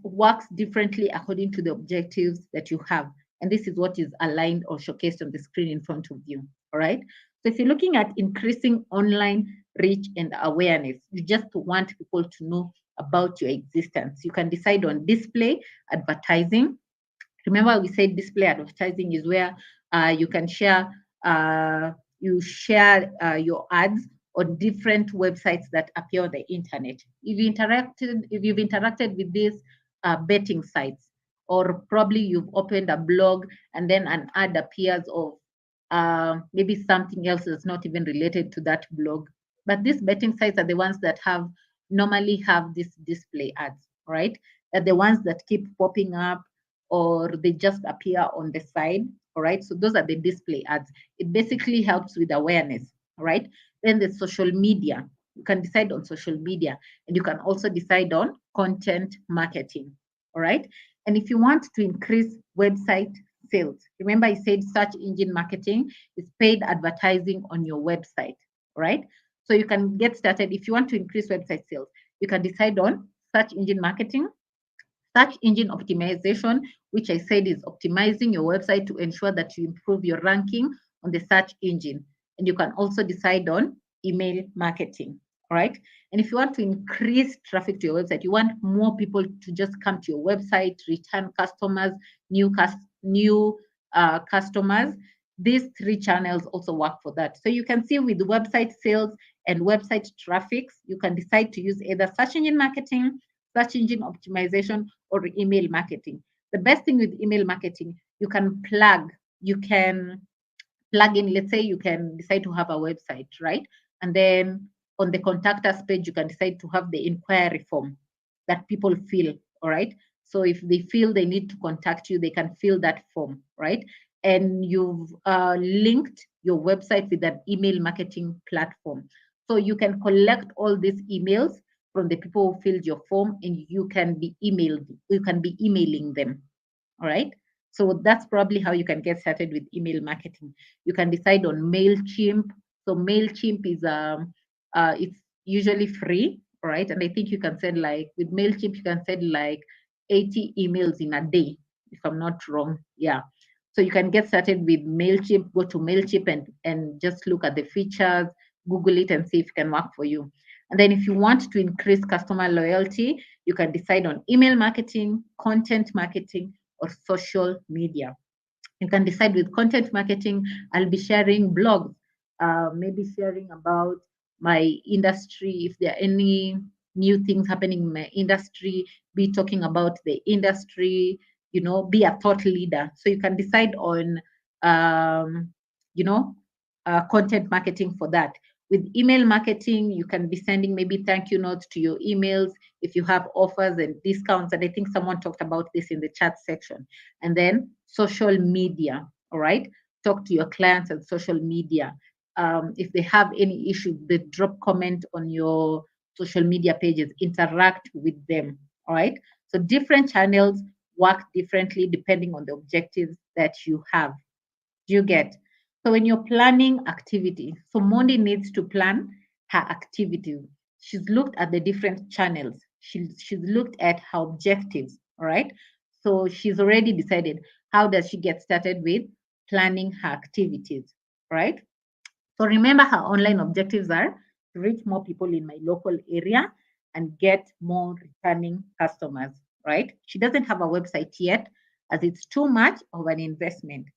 Speaker 1: works differently according to the objectives that you have. And this is what is aligned or showcased on the screen in front of you. All right. So if you're looking at increasing online reach and awareness, you just want people to know about your existence. You can decide on display advertising. Remember, we said display advertising is where you can share your ads on different websites that appear on the internet. If you've interacted with these betting sites, or probably you've opened a blog and then an ad appears of maybe something else that's not even related to that blog. But these betting sites are the ones that normally have this display ads, right? Are the ones that keep popping up, or they just appear on the side. All right. So those are the display ads. It basically helps with awareness. All right. Then the social media. You can decide on social media, and you can also decide on content marketing. All right. And if you want to increase website sales, remember I said search engine marketing is paid advertising on your website. All right. So you can get started. If you want to increase website sales, you can decide on search engine marketing, search engine optimization, which I said is optimizing your website to ensure that you improve your ranking on the search engine. And you can also decide on email marketing. All right. And if you want to increase traffic to your website, you want more people to just come to your website, return customers, new customers. These three channels also work for that. So you can see with website sales and website traffic, you can decide to use either search engine marketing, search engine optimization, or email marketing. The best thing with email marketing, you can plug in, let's say you can decide to have a website, right? And then on the contact us page, you can decide to have the inquiry form that people fill, all right? So if they feel they need to contact you, they can fill that form, right? And you've linked your website with an email marketing platform. So you can collect all these emails from the people who filled your form, and you can be emailing them. All right. So that's probably how you can get started with email marketing. You can decide on Mailchimp. So Mailchimp is it's usually free, all right? And I think you can send, like, with Mailchimp you can send like 80 emails in a day, if I'm not wrong. Yeah. So you can get started with Mailchimp. Go to Mailchimp and just look at the features, Google it, and see if it can work for you. And then if you want to increase customer loyalty, you can decide on email marketing, content marketing, or social media. You can decide with content marketing, I'll be sharing blogs, maybe sharing about my industry. If there are any new things happening in my industry, be talking about the industry, be a thought leader. So you can decide on, um, you know, content marketing for that. With email marketing, you can be sending maybe thank you notes to your emails if you have offers and discounts. And I think someone talked about this in the chat section. And then social media, all right? Talk to your clients on social media. If they have any issues, they drop comment on your social media pages, interact with them, all right? So different channels work differently depending on the objectives that you have. Do you get? So when you're planning activity, so Mondi needs to plan her activities. She's looked at the different channels. She's looked at her objectives. All right. So she's already decided how does she get started with planning her activities. Right. So remember, her online objectives are to reach more people in my local area and get more returning customers, right? She doesn't have a website yet, as it's too much of an investment.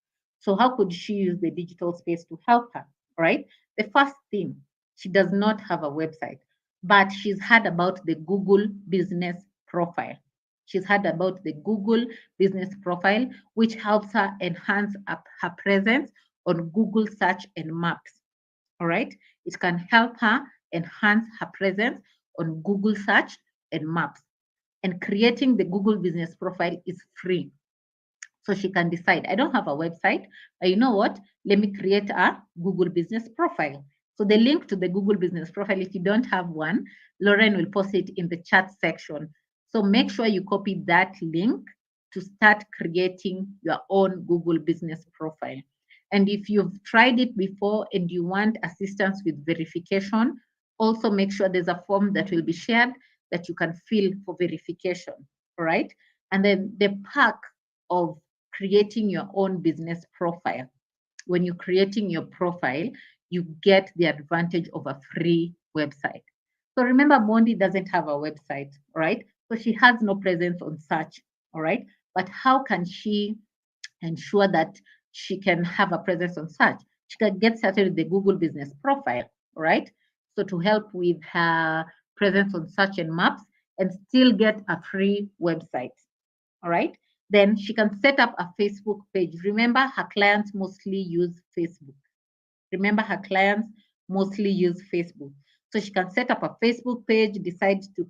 Speaker 1: So how could she use the digital space to help her, right? The first thing, she does not have a website, but she's heard about the Google business profile. She's heard about the Google business profile, which helps her enhance her presence on Google search and maps. All right. It can help her enhance her presence on Google search and maps. And creating the Google business profile is free. So she can decide, I don't have a website, but you know what? Let me create a Google business profile. So the link to the Google business profile, if you don't have one, Lauren will post it in the chat section. So make sure you copy that link to start creating your own Google business profile. And if you've tried it before and you want assistance with verification, also make sure there's a form that will be shared that you can fill for verification. All right. And then the perk of creating your own business profile. When you're creating your profile, you get the advantage of a free website. So remember, Mondi doesn't have a website, right? So she has no presence on search, all right? But how can she ensure that she can have a presence on search? She can get started with the Google business profile, right? So to help with her presence on search and maps and still get a free website. All right. Then she can set up a Facebook page. Remember, her clients mostly use Facebook. Remember, her clients mostly use Facebook. So she can set up a Facebook page, decide to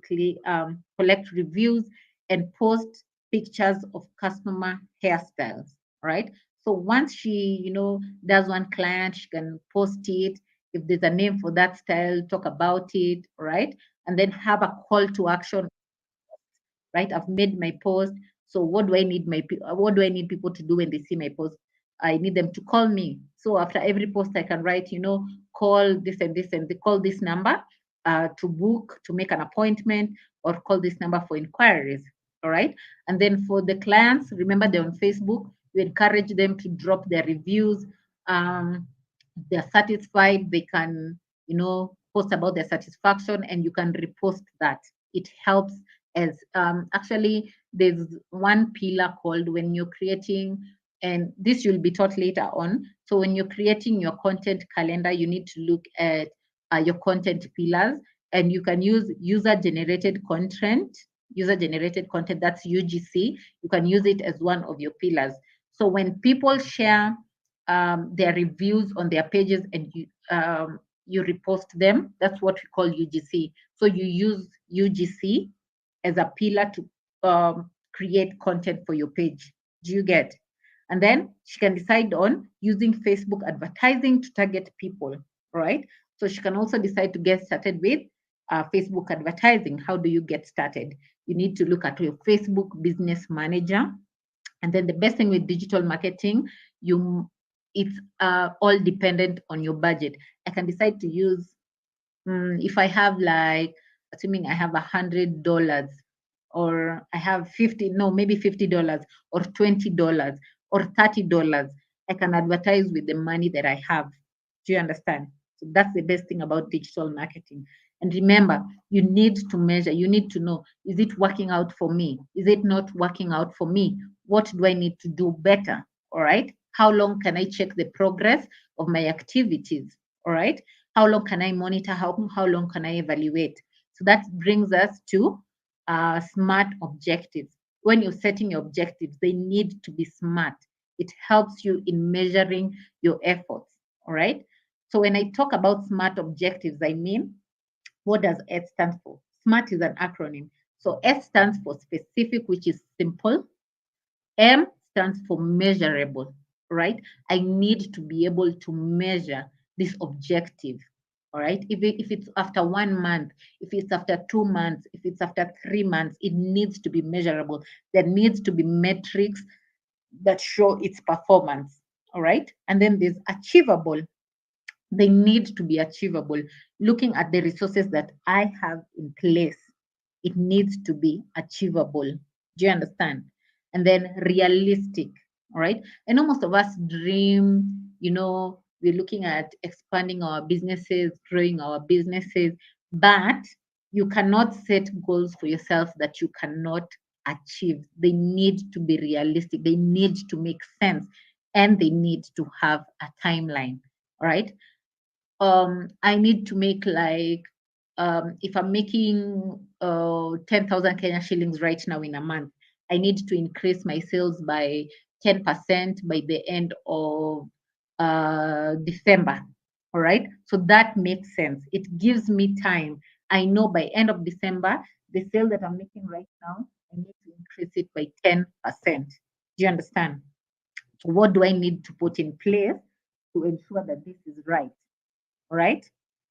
Speaker 1: collect reviews, and post pictures of customer hairstyles, right? So once she, does one client, she can post it. If there's a name for that style, talk about it, right? And then have a call to action, right? I've made my post. So what do I need people to do when they see my post? I need them to call me. So after every post, I can write, call this and this, and they call this number to book, to make an appointment, or call this number for inquiries. All right. And then for the clients, remember they're on Facebook. We encourage them to drop their reviews. They're satisfied. They can, post about their satisfaction, and you can repost that. It helps as actually there's one pillar called when you're creating, and this you'll be taught later on. So when you're creating your content calendar, you need to look at your content pillars, and you can use user generated content. User generated content, that's UGC. You can use it as one of your pillars. So when people share their reviews on their pages and you repost them, that's what we call UGC. So you use UGC as a pillar to create content for your page. Do you get? And then she can decide on using Facebook advertising to target people, right? So she can also decide to get started with Facebook advertising. How do you get started? You need to look at your Facebook business manager. And then the best thing with digital marketing, it's all dependent on your budget. I can decide to use if I have like, assuming I have $100, or I have 50, no, maybe $50 or $20 or $30, I can advertise with the money that I have. Do you understand? So that's the best thing about digital marketing. And remember, you need to measure, you need to know, is it working out for me? Is it not working out for me? What do I need to do better? All right. How long can I check the progress of my activities? All right. How long can I monitor? How long can I evaluate? So that brings us to smart objectives. When you're setting your objectives, they need to be smart. It helps you in measuring your efforts. All right. So when I talk about smart objectives, I mean, what does S stand for? SMART is an acronym. So S stands for specific, which is simple. M stands for measurable, right? I need to be able to measure this objective, all right? If it's after 1 month, if it's after 2 months, if it's after 3 months, it needs to be measurable. There needs to be metrics that show its performance, all right? And then there's achievable. They need to be achievable. Looking at the resources that I have in place, it needs to be achievable. Do you understand? And then realistic. All right. I know most of us dream, we're looking at expanding our businesses, growing our businesses, but you cannot set goals for yourself that you cannot achieve. They need to be realistic, they need to make sense, and they need to have a timeline. All right. I need to make like if I'm making 10,000 Kenya shillings right now in a month, I need to increase my sales by 10% by the end of December. All right. So that makes sense. It gives me time. I know by end of December, the sale that I'm making right now, I need to increase it by 10%. Do you understand? So what do I need to put in place to ensure that this is right? Right?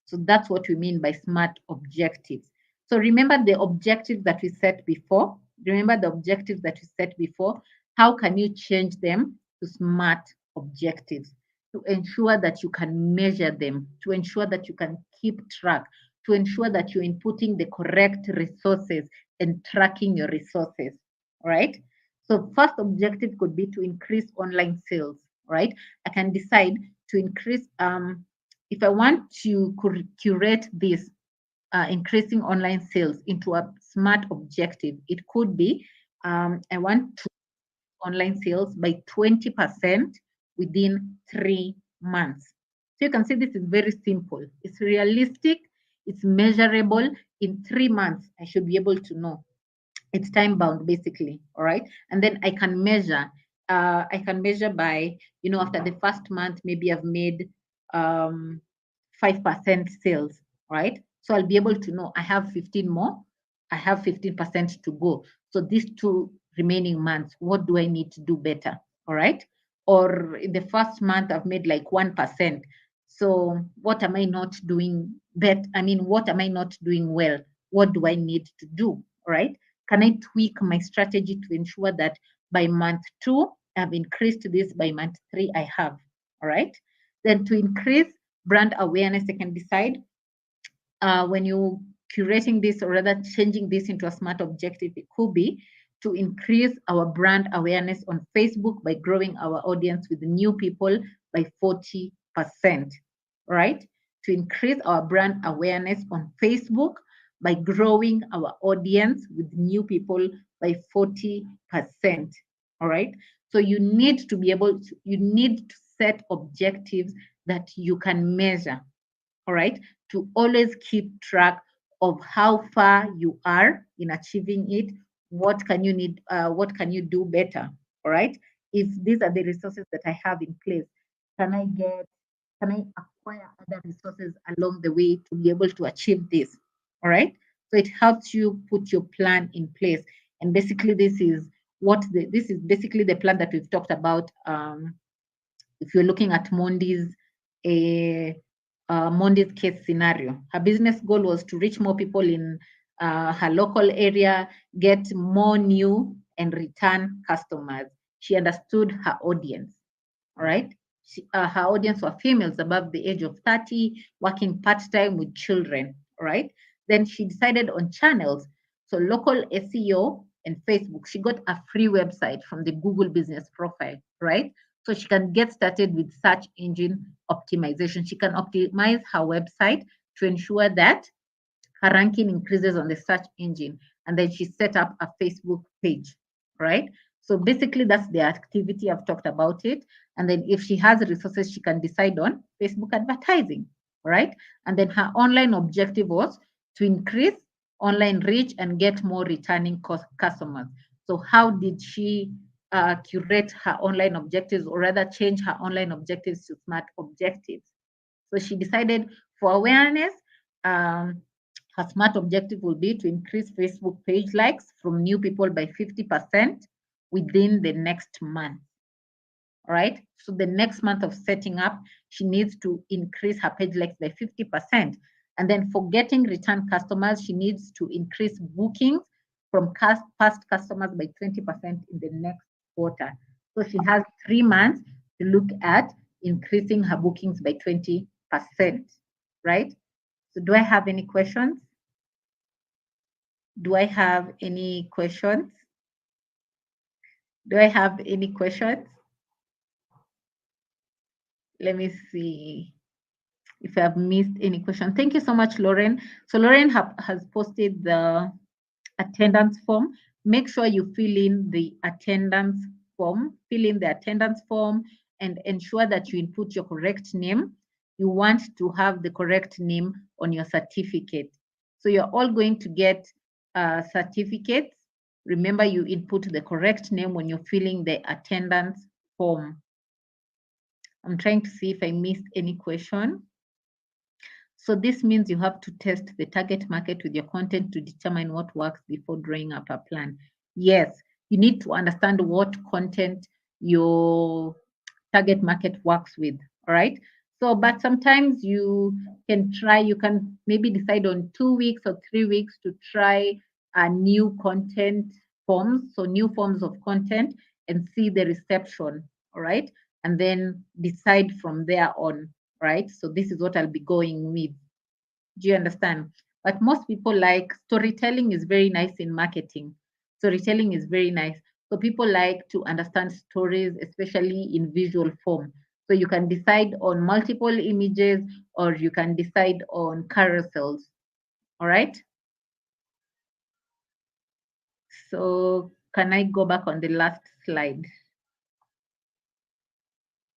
Speaker 1: So that's what we mean by smart objectives. So remember the objectives that we set before. Remember the objectives that we set before. How can you change them to smart objectives to ensure that you can measure them, to ensure that you can keep track, to ensure that you're inputting the correct resources and tracking your resources, right? So first objective could be to increase online sales, right? I can decide to increase if I want to curate this increasing online sales into a smart objective, it could be I want to online sales by 20% within 3 months. So you can see this is very simple. It's realistic. It's measurable. In 3 months, I should be able to know. It's time bound, basically. All right. And then I can measure. I can measure by, after the first month, maybe I've made 5% sales, right? So I'll be able to know I have 15 more. I have 15% to go. So these 2 remaining months, what do I need to do better? All right. Or in the first month, I've made like 1%. So what am I not doing better? I mean, what am I not doing well? What do I need to do? All right. Can I tweak my strategy to ensure that by month 2, I've increased this, by month 3, I have? All right. Then to increase brand awareness, I can decide when you're curating this, or rather changing this into a smart objective, it could be to increase our brand awareness on Facebook by growing our audience with new people by 40%, right? To increase our brand awareness on Facebook by growing our audience with new people by 40%, all right? So you need to be able to, you need to set objectives that you can measure, all right, to always keep track of how far you are in achieving it. What can you need? What can you do better? All right. If these are the resources that I have in place, can I get? Can I acquire other resources along the way to be able to achieve this? All right. So it helps you put your plan in place, and basically this is basically the plan that we've talked about. If you're looking at Mondi's case scenario, her business goal was to reach more people in her local area, get more new and return customers. She understood her audience, all right? Her audience were females above the age of 30, working part-time with children, all right? Then she decided on channels. So local SEO and Facebook. She got a free website from the Google Business Profile, right? So she can get started with search engine optimization. She can optimize her website to ensure that her ranking increases on the search engine. And then she set up a Facebook page, right? So basically, that's the activity. I've talked about it. And then if she has resources, she can decide on Facebook advertising, right? And then her online objective was to increase online reach and get more returning customers. So how did she curate her online objectives, or rather change her online objectives to smart objectives? So she decided for awareness, her smart objective will be to increase Facebook page likes from new people by 50% within the next month. All right. So the next month of setting up, she needs to increase her page likes by 50%. And then for getting return customers, she needs to increase bookings from past customers by 20% in the next quarter. So she has 3 months to look at increasing her bookings by 20%, right? So do I have any questions? Do I have any questions? Do I have any questions? Let me see if I've missed any question. Thank you so much, Lauren. So Lauren has posted the attendance form. Make sure you fill in the attendance form. Fill in the attendance form and ensure that you input your correct name. You want to have the correct name on your certificate. So you're all going to get certificates. Remember, you input the correct name when you're filling the attendance form. I'm trying to see if I missed any question. So this means you have to test the target market with your content to determine what works before drawing up a plan. Yes, you need to understand what content your target market works with, all right? So, but sometimes you can maybe decide on 2 weeks or 3 weeks to try a new content forms, so new forms of content, and see the reception, all right? And then decide from there on, right? So this is what I'll be going with. Do you understand? But most people like storytelling is very nice in marketing. Storytelling is very nice. So people like to understand stories, especially in visual form. So you can decide on multiple images, or you can decide on carousels. All right. So can I go back on the last slide?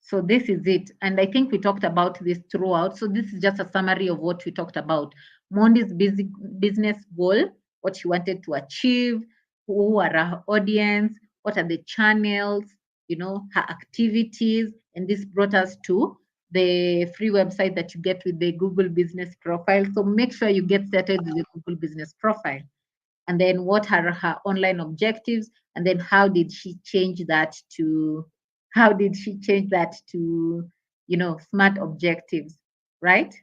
Speaker 1: So this is it. And I think we talked about this throughout. So this is just a summary of what we talked about. Mondi's business goal, what she wanted to achieve, who are her audience, what are the channels, her activities. And this brought us to the free website that you get with the Google Business Profile. So make sure you get started with the Google Business Profile. And then what are her online objectives? And then how did she change that to smart objectives, right?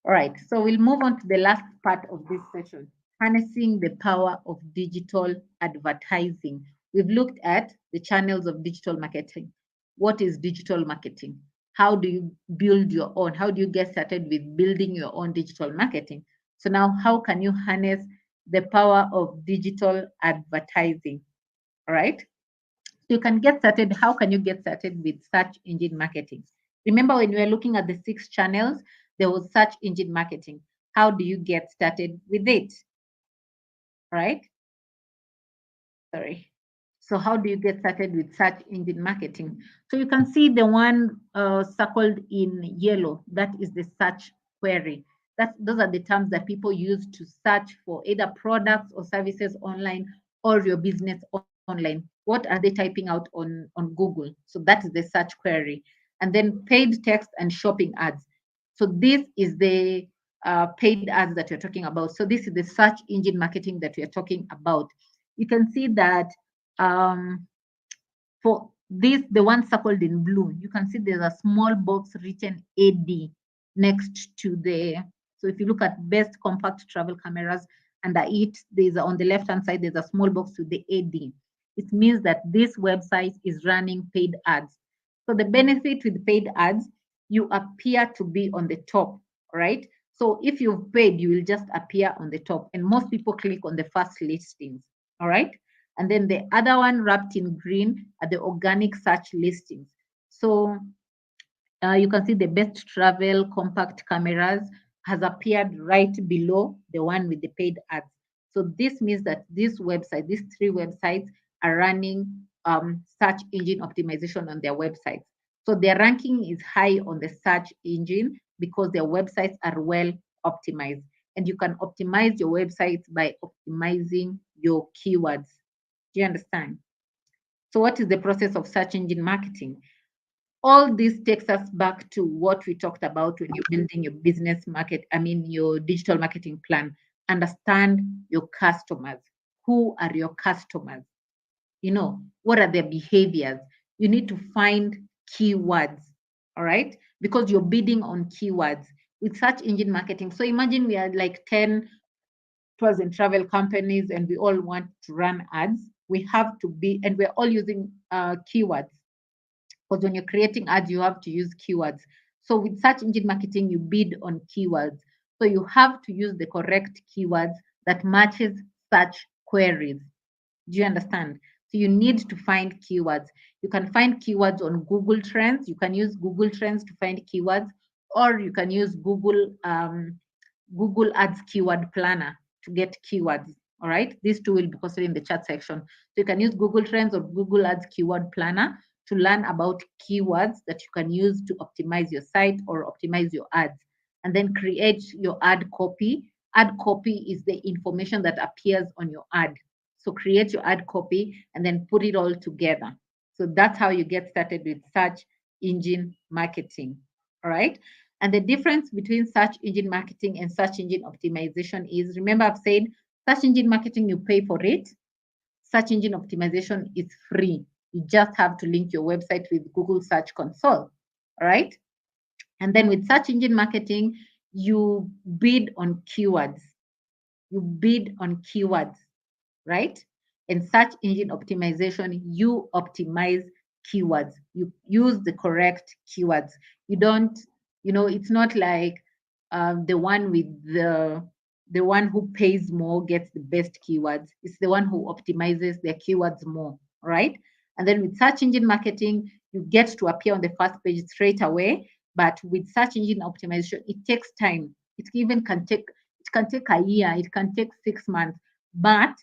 Speaker 1: All right, so we'll move on to the last part of this session, harnessing the power of digital advertising. We've looked at the channels of digital marketing. What is digital marketing? How do you build your own? How do you get started with building your own digital marketing? So now, how can you harness the power of digital advertising? All right. So you can get started. How can you get started with search engine marketing? Remember when we were looking at the 6 channels, there was search engine marketing. How do you get started with it? Right? Sorry. So how do you get started with search engine marketing? So you can see the one circled in yellow. That is the search query. Those are the terms that people use to search for either products or services online or your business online. What are they typing out on Google? So that is the search query. And then paid text and shopping ads. So this is the paid ads that you're talking about. So this is the search engine marketing that we are talking about. You can see that um, for this, the one circled in blue, you can see there's a small box written AD next to the. So if you look at best compact travel cameras, under it, there's on the left hand side, there's a small box with the AD. It means that this website is running paid ads. So the benefit with paid ads, you appear to be on the top, right? So if you've paid, you will just appear on the top. And most people click on the first listings, all right? And then the other one wrapped in green are the organic search listings. So you can see the best travel compact cameras has appeared right below the one with the paid ads. So this means that these 3 websites are running search engine optimization on their websites. So their ranking is high on the search engine because their websites are well optimized. And you can optimize your websites by optimizing your keywords. Do you understand? So what is the process of search engine marketing? All this takes us back to what we talked about when you're building your your digital marketing plan. Understand your customers. Who are your customers? What are their behaviors? You need to find keywords, all right? Because you're bidding on keywords with search engine marketing. So imagine we are like 10 tours and travel companies and we all want to run ads. We have to be, and we're all using keywords, because when you're creating ads, you have to use keywords. So with search engine marketing, you bid on keywords. So you have to use the correct keywords that matches search queries. Do you understand? So you need to find keywords. You can find keywords on Google Trends. You can use Google Trends to find keywords, or you can use Google Ads Keyword Planner to get keywords. All right. These two will be posted in the chat section. So you can use Google Trends or Google Ads Keyword Planner to learn about keywords that you can use to optimize your site or optimize your ads. And then create your ad copy. Ad copy is the information that appears on your ad. So create your ad copy and then put it all together. So that's how you get started with search engine marketing. All right. And the difference between search engine marketing and search engine optimization is, remember I've said search engine marketing, you pay for it. Search engine optimization is free. You just have to link your website with Google Search Console. All right. And then with search engine marketing, you bid on keywords. You bid on keywords, right? And search engine optimization, you optimize keywords. You use the correct keywords. You don't, it's not like the one with the one who pays more gets the best keywords. It's the one who optimizes their keywords more, right? And then with search engine marketing, you get to appear on the first page straight away. But with search engine optimization, it takes time. It can take a year, it can take 6 months, but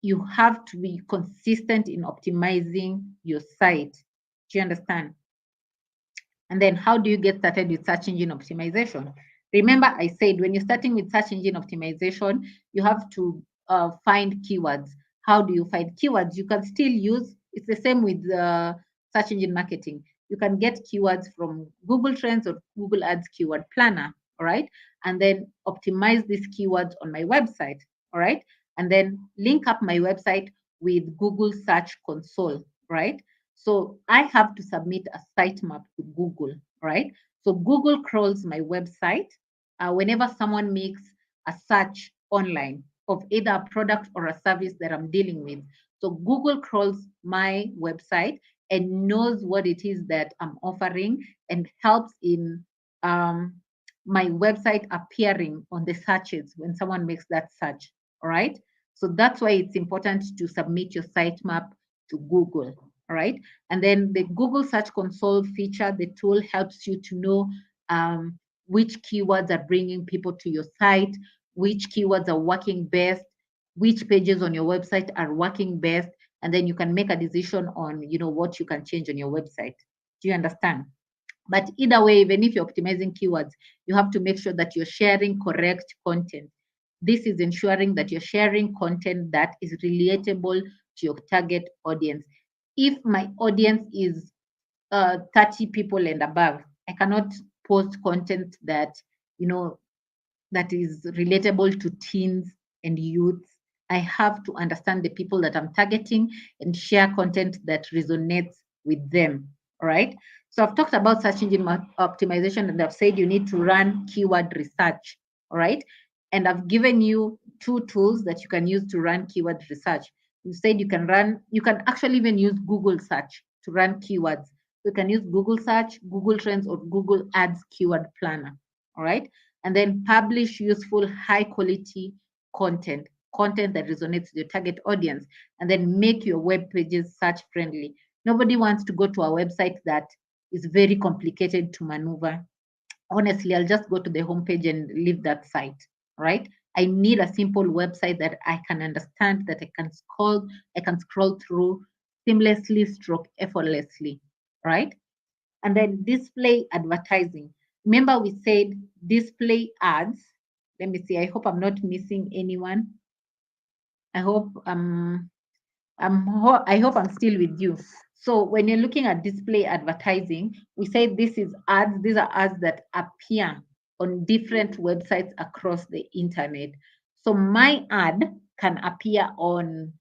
Speaker 1: you have to be consistent in optimizing your site. Do you understand? And then how do you get started with search engine optimization? Remember, I said when you're starting with search engine optimization, you have to find keywords. How do you find keywords? You can still use, it's the same with search engine marketing. You can get keywords from Google Trends or Google Ads Keyword Planner, all right? And then optimize these keywords on my website, all right? And then link up my website with Google Search Console, right? So I have to submit a sitemap to Google, right? So Google crawls my website whenever someone makes a search online of either a product or a service that I'm dealing with. So Google crawls my website and knows what it is that I'm offering and helps in my website appearing on the searches when someone makes that search. All right. So that's why it's important to submit your sitemap to Google. All right. And then the Google Search Console feature, the tool helps you to know which keywords are bringing people to your site, which keywords are working best, which pages on your website are working best, and then you can make a decision on, what you can change on your website. Do you understand? But either way, even if you're optimizing keywords, you have to make sure that you're sharing correct content. This is ensuring that you're sharing content that is relatable to your target audience. If my audience is 30 people and above, I cannot post content that, you know, that is relatable to teens and youths. I have to understand the people that I'm targeting and share content that resonates with them. All right. So I've talked about search engine optimization and I've said you need to run keyword research. All right. And I've given you two tools that you can use to run keyword research. You said you can actually even use Google search to run keywords. You can use Google search, Google Trends, or Google Ads Keyword Planner. All right. And then publish useful, high quality content, content that resonates with your target audience, and then make your web pages search friendly. Nobody wants to go to a website that is very complicated to maneuver. Honestly, I'll just go to the homepage and leave that site, right? I need a simple website that I can understand, that I can scroll through seamlessly, stroke effortlessly, right? And then display advertising. Remember, we said display ads. Let me see. I hope I'm not missing anyone. I hope I hope I'm still with you. So when you're looking at display advertising, we say this is ads. These are ads that appear on different websites across the internet. So my ad can appear on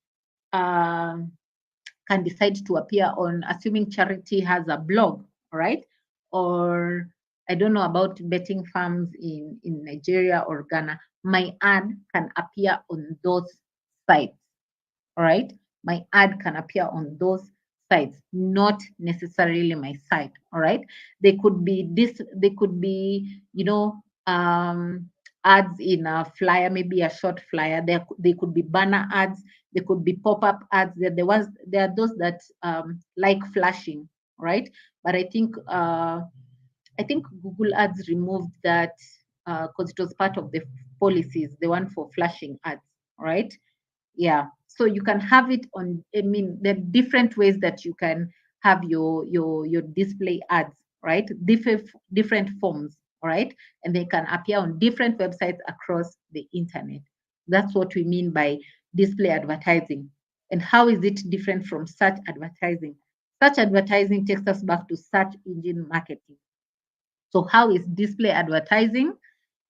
Speaker 1: can decide to appear on, assuming charity has a blog, right? Or I don't know about betting farms in Nigeria or Ghana. My ad can appear on those sites, all right? My ad can appear on those sites, not necessarily my site, all right? They could be, ads in a flyer, maybe a short flyer. They could be banner ads, they could be pop-up ads. There are those that like flashing, right? But I think Google Ads removed that because it was part of the policies, the one for flashing ads, right? Yeah. So you can have it on, I mean, there are different ways that you can have your display ads, right? Different forms, all right? And they can appear on different websites across the internet. That's what we mean by display advertising. And how is it different from search advertising? Search advertising takes us back to search engine marketing. So how is display advertising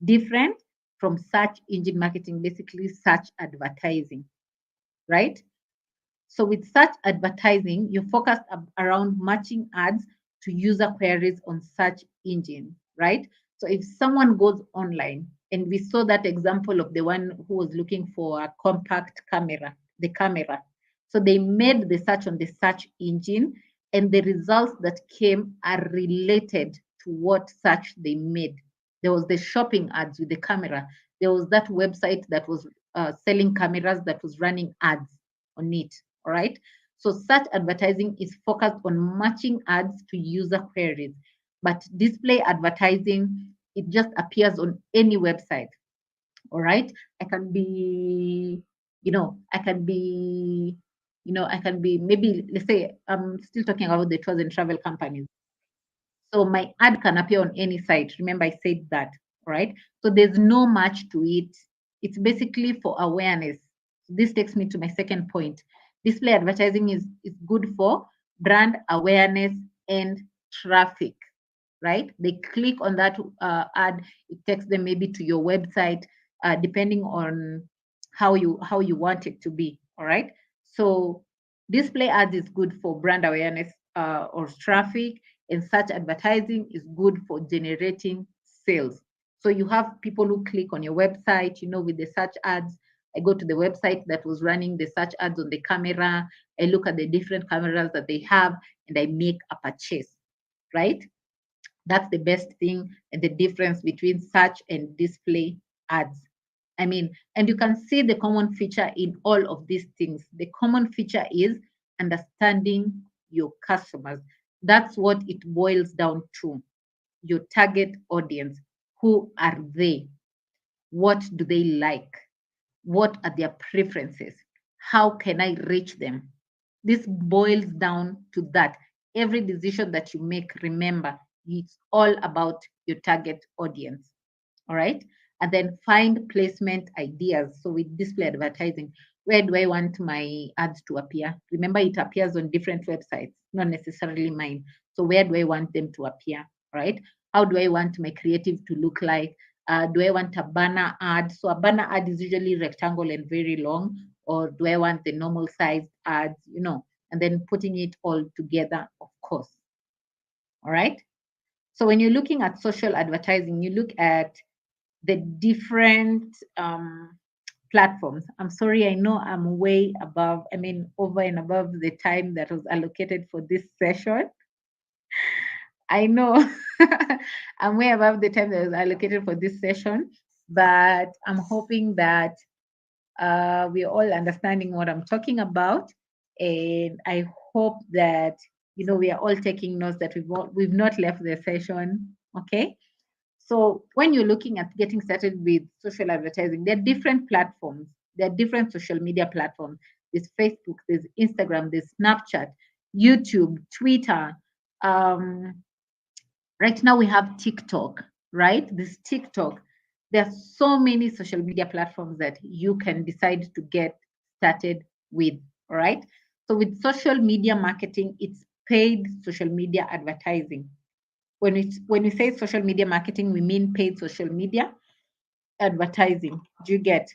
Speaker 1: different from search engine marketing, basically search advertising, right? So with search advertising, you focus around matching ads to user queries on search engine, right? So if someone goes online, and we saw that example of the one who was looking for a compact camera, the camera. So they made the search on the search engine, and the results that came are related to what search they made. There was the shopping ads with the camera. There was that website that was selling cameras that was running ads on it. All right. So search advertising is focused on matching ads to user queries, but display advertising, it just appears on any website. All right. I can be, I can be I can be, maybe, let's say I'm still talking about the tours and travel companies. So my ad can appear on any site. Remember, I said that, right? So there's no much to it. It's basically for awareness. This takes me to my second point. Display advertising is good for brand awareness and traffic, right? They click on that ad, it takes them maybe to your website, depending on how you want it to be. All right. So display ads is good for brand awareness or traffic, and search advertising is good for generating sales. So you have people who click on your website, with the search ads. I go to the website that was running the search ads on the camera. I look at the different cameras that they have, and I make a purchase, right? That's the best thing and the difference between search and display ads. I mean, and you can see the common feature in all of these things. The common feature is understanding your customers. That's what it boils down to. Your target audience. Who are they? What do they like? What are their preferences? How can I reach them? This boils down to that. Every decision that you make, remember, it's all about your target audience. All right. And then find placement ideas. So with display advertising, where do I want my ads to appear? Remember, it appears on different websites, not necessarily mine. So where do I want them to appear? Right? How do I want my creative to look like? Do I want a banner ad? So a banner ad is usually rectangle and very long, or do I want the normal size ads? And then putting it all together, of course. All right. So when you're looking at social advertising, you look at the different platforms. I'm sorry, I know I'm way above, over and above the time that was allocated for this session. I know I'm way above the time that was allocated for this session, but I'm hoping that we're all understanding what I'm talking about. And I hope that, we are all taking notes, that we've not left the session. Okay. So when you're looking at getting started with social advertising, there are different platforms. There are different social media platforms. There's Facebook, there's Instagram, there's Snapchat, YouTube, Twitter. Um, right now we have TikTok, right? This TikTok. There are so many social media platforms that you can decide to get started with, all right? So with social media marketing, it's paid social media advertising. When we say social media marketing, we mean paid social media advertising. Do you get?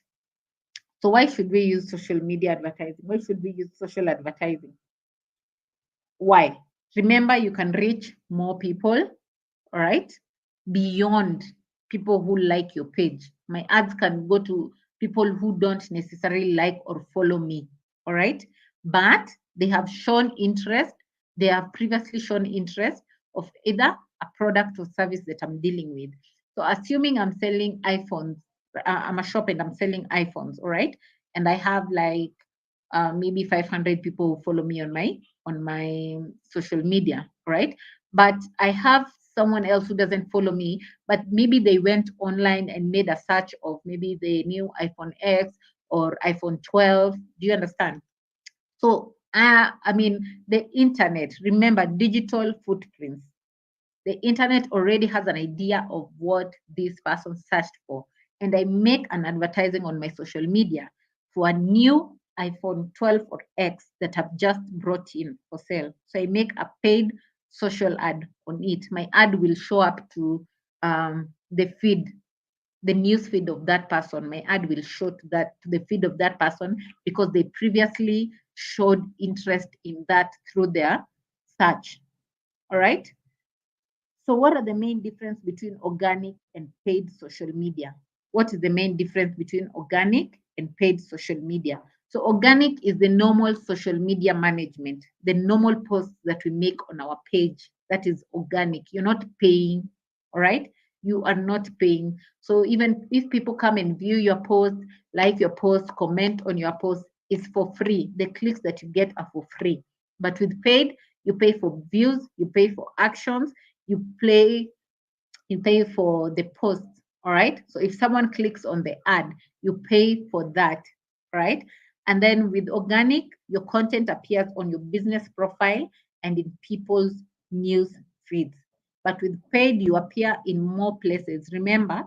Speaker 1: So why should we use social media advertising? Why should we use social advertising? Why? Remember, you can reach more people, all right, beyond people who like your page. My ads can go to people who don't necessarily like or follow me, all right, but they have shown interest. They have previously shown interest of either a product or service that I'm dealing with. So assuming I'm selling iPhones, I'm a shop and I'm selling iPhones, all right, and I have like maybe 500 people who follow me on my social media, right? But I have someone else who doesn't follow me, but maybe they went online and made a search of maybe the new iPhone X or iPhone 12. Do you understand? So, the internet, remember, digital footprints. The internet already has an idea of what this person searched for. And I make an advertising on my social media for a new iPhone 12 or X that I've just brought in for sale. So I make a paid social ad on it. My ad will show up to the feed, the news feed of that person. My ad will show to the feed of that person because they previously showed interest in that through their search. All right. So, what are the main difference between organic and paid social media? What is the main difference between organic and paid social media? So, organic is the normal social media management, the normal posts that we make on our page. That is organic. You're not paying, all right? You are not paying. So, even if people come and view your post, like your post, comment on your post, it's for free. The clicks that you get are for free. But with paid, you pay for views, you pay for actions, you you pay for the posts. All right. So if someone clicks on the ad, you pay for that. Right. And then with organic, your content appears on your business profile and in people's news feeds. But with paid, you appear in more places. Remember,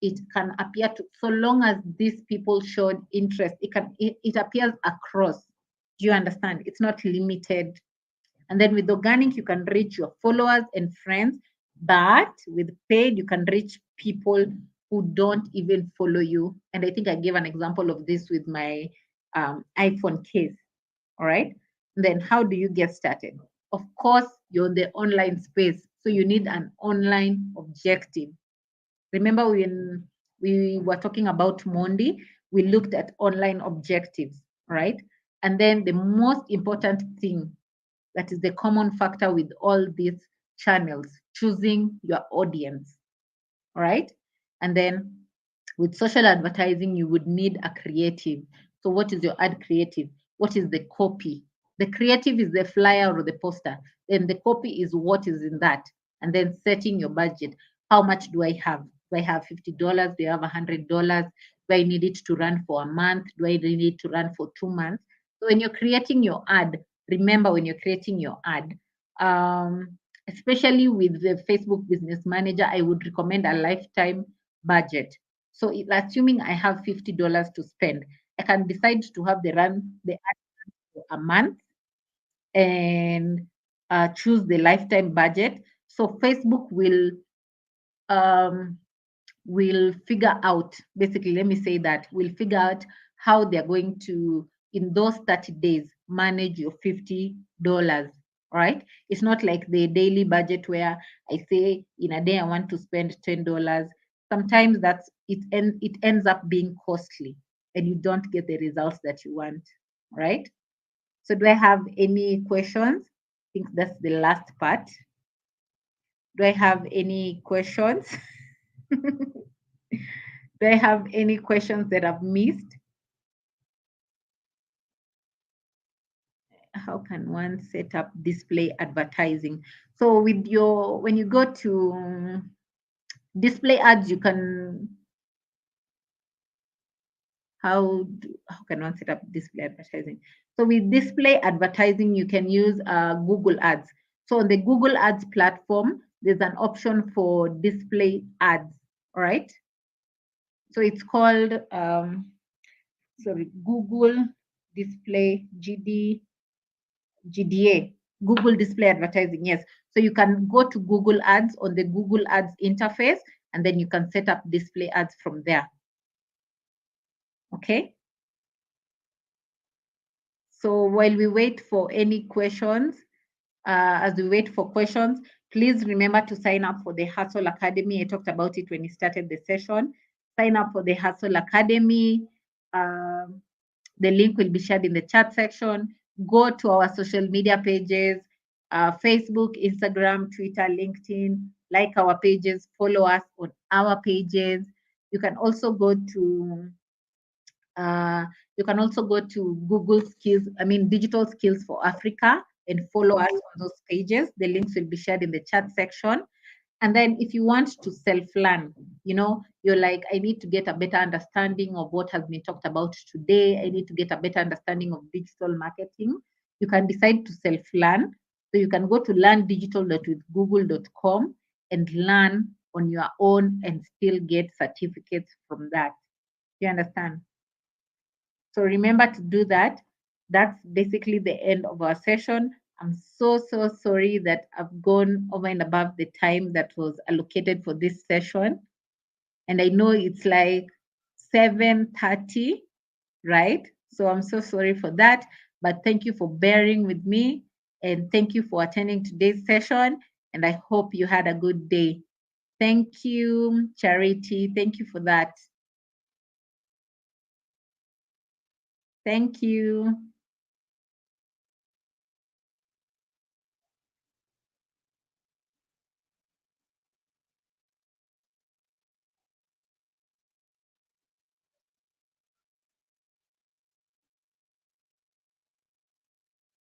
Speaker 1: it can appear to, so long as these people showed interest, it appears across. Do you understand? It's not limited. And then with organic, you can reach your followers and friends, but with paid, you can reach people who don't even follow you. And I think I gave an example of this with my iPhone case. All right. And then how do you get started? Of course, you're in the online space, so you need an online objective. Remember when we were talking about Monday, we looked at online objectives, right? And then the most important thing that is the common factor with all these channels, choosing your audience, all right? And then with social advertising, you would need a creative. So what is your ad creative? What is the copy? The creative is the flyer or the poster. Then the copy is what is in that. And then setting your budget. How much do I have? Do I have $50? Do I have $100? Do I need it to run for a month? Do I need it to run for 2 months? So when you're creating your ad, remember when you're creating your ad, especially with the Facebook Business Manager, I would recommend a lifetime budget. So assuming I have $50 to spend, I can decide to have the ad for a month and choose the lifetime budget. So Facebook um, will figure out, basically, let me say that, will figure out how they're going to, in those 30 days, manage your $50, right? It's not like the daily budget where I say in a day I want to spend $10. Sometimes it ends up being costly and you don't get the results that you want, right? So do I have any questions? I think that's the last part. Do I have any questions? Do I have any questions that I've missed? How can one set up display advertising? So with when you go to display ads, you can, how can one set up display advertising? So with display advertising, you can use Google Ads. So on the Google Ads platform, there's an option for display ads, all right? So it's called, Google Display, GDA, Google Display Advertising, yes. So you can go to Google Ads on the Google Ads interface, and then you can set up display ads from there. Okay. So while we wait for any questions, as we wait for questions, please remember to sign up for the Hustle Academy. I talked about it when we started the session. Sign up for the Hustle Academy. The link will be shared in the chat section. Go to our social media pages, Facebook, Instagram, Twitter, LinkedIn. Like our pages, follow us on our pages. You can also go to Google Skills, Digital Skills for Africa, and follow us on those pages. The links will be shared in the chat section. And then if you want to self-learn, you're like, I need to get a better understanding of what has been talked about today. I need to get a better understanding of digital marketing. You can decide to self-learn. So you can go to learndigital.withgoogle.com and learn on your own and still get certificates from that. Do you understand? So remember to do that. That's basically the end of our session. I'm so sorry that I've gone over and above the time that was allocated for this session. And I know it's like 7:30, right? So I'm so sorry for that. But thank you for bearing with me. And thank you for attending today's session. And I hope you had a good day. Thank you, Charity. Thank you for that. Thank you.